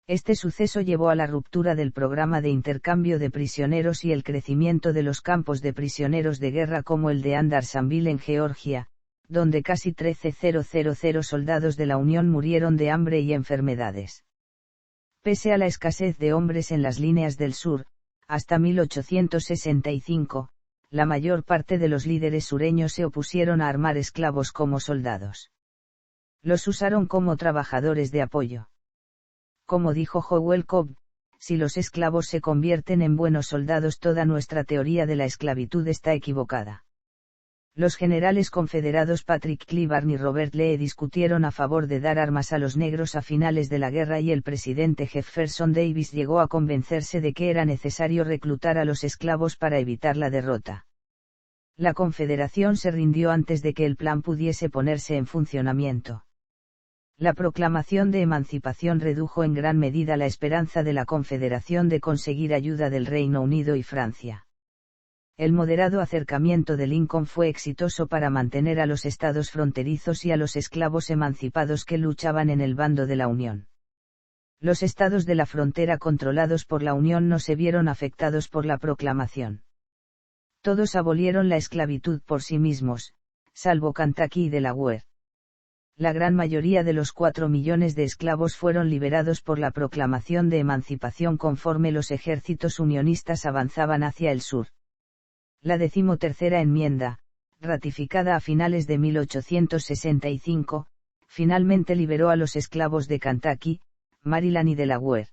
Este suceso llevó a la ruptura del programa de intercambio de prisioneros y el crecimiento de los campos de prisioneros de guerra como el de Andersonville en Georgia, donde casi 13,000 soldados de la Unión murieron de hambre y enfermedades. Pese a la escasez de hombres en las líneas del sur, hasta 1865, la mayor parte de los líderes sureños se opusieron a armar esclavos como soldados. Los usaron como trabajadores de apoyo. Como dijo Howell Cobb, si los esclavos se convierten en buenos soldados, toda nuestra teoría de la esclavitud está equivocada. Los generales confederados Patrick Cleburne y Robert Lee discutieron a favor de dar armas a los negros a finales de la guerra y el presidente Jefferson Davis llegó a convencerse de que era necesario reclutar a los esclavos para evitar la derrota. La Confederación se rindió antes de que el plan pudiese ponerse en funcionamiento. La proclamación de emancipación redujo en gran medida la esperanza de la Confederación de conseguir ayuda del Reino Unido y Francia. El moderado acercamiento de Lincoln fue exitoso para mantener a los estados fronterizos y a los esclavos emancipados que luchaban en el bando de la Unión. Los estados de la frontera controlados por la Unión no se vieron afectados por la proclamación. Todos abolieron la esclavitud por sí mismos, salvo Kentucky y Delaware. La gran mayoría de los 4 millones de esclavos fueron liberados por la proclamación de emancipación conforme los ejércitos unionistas avanzaban hacia el sur. La 13ª enmienda, ratificada a finales de 1865, finalmente liberó a los esclavos de Kentucky, Maryland y Delaware.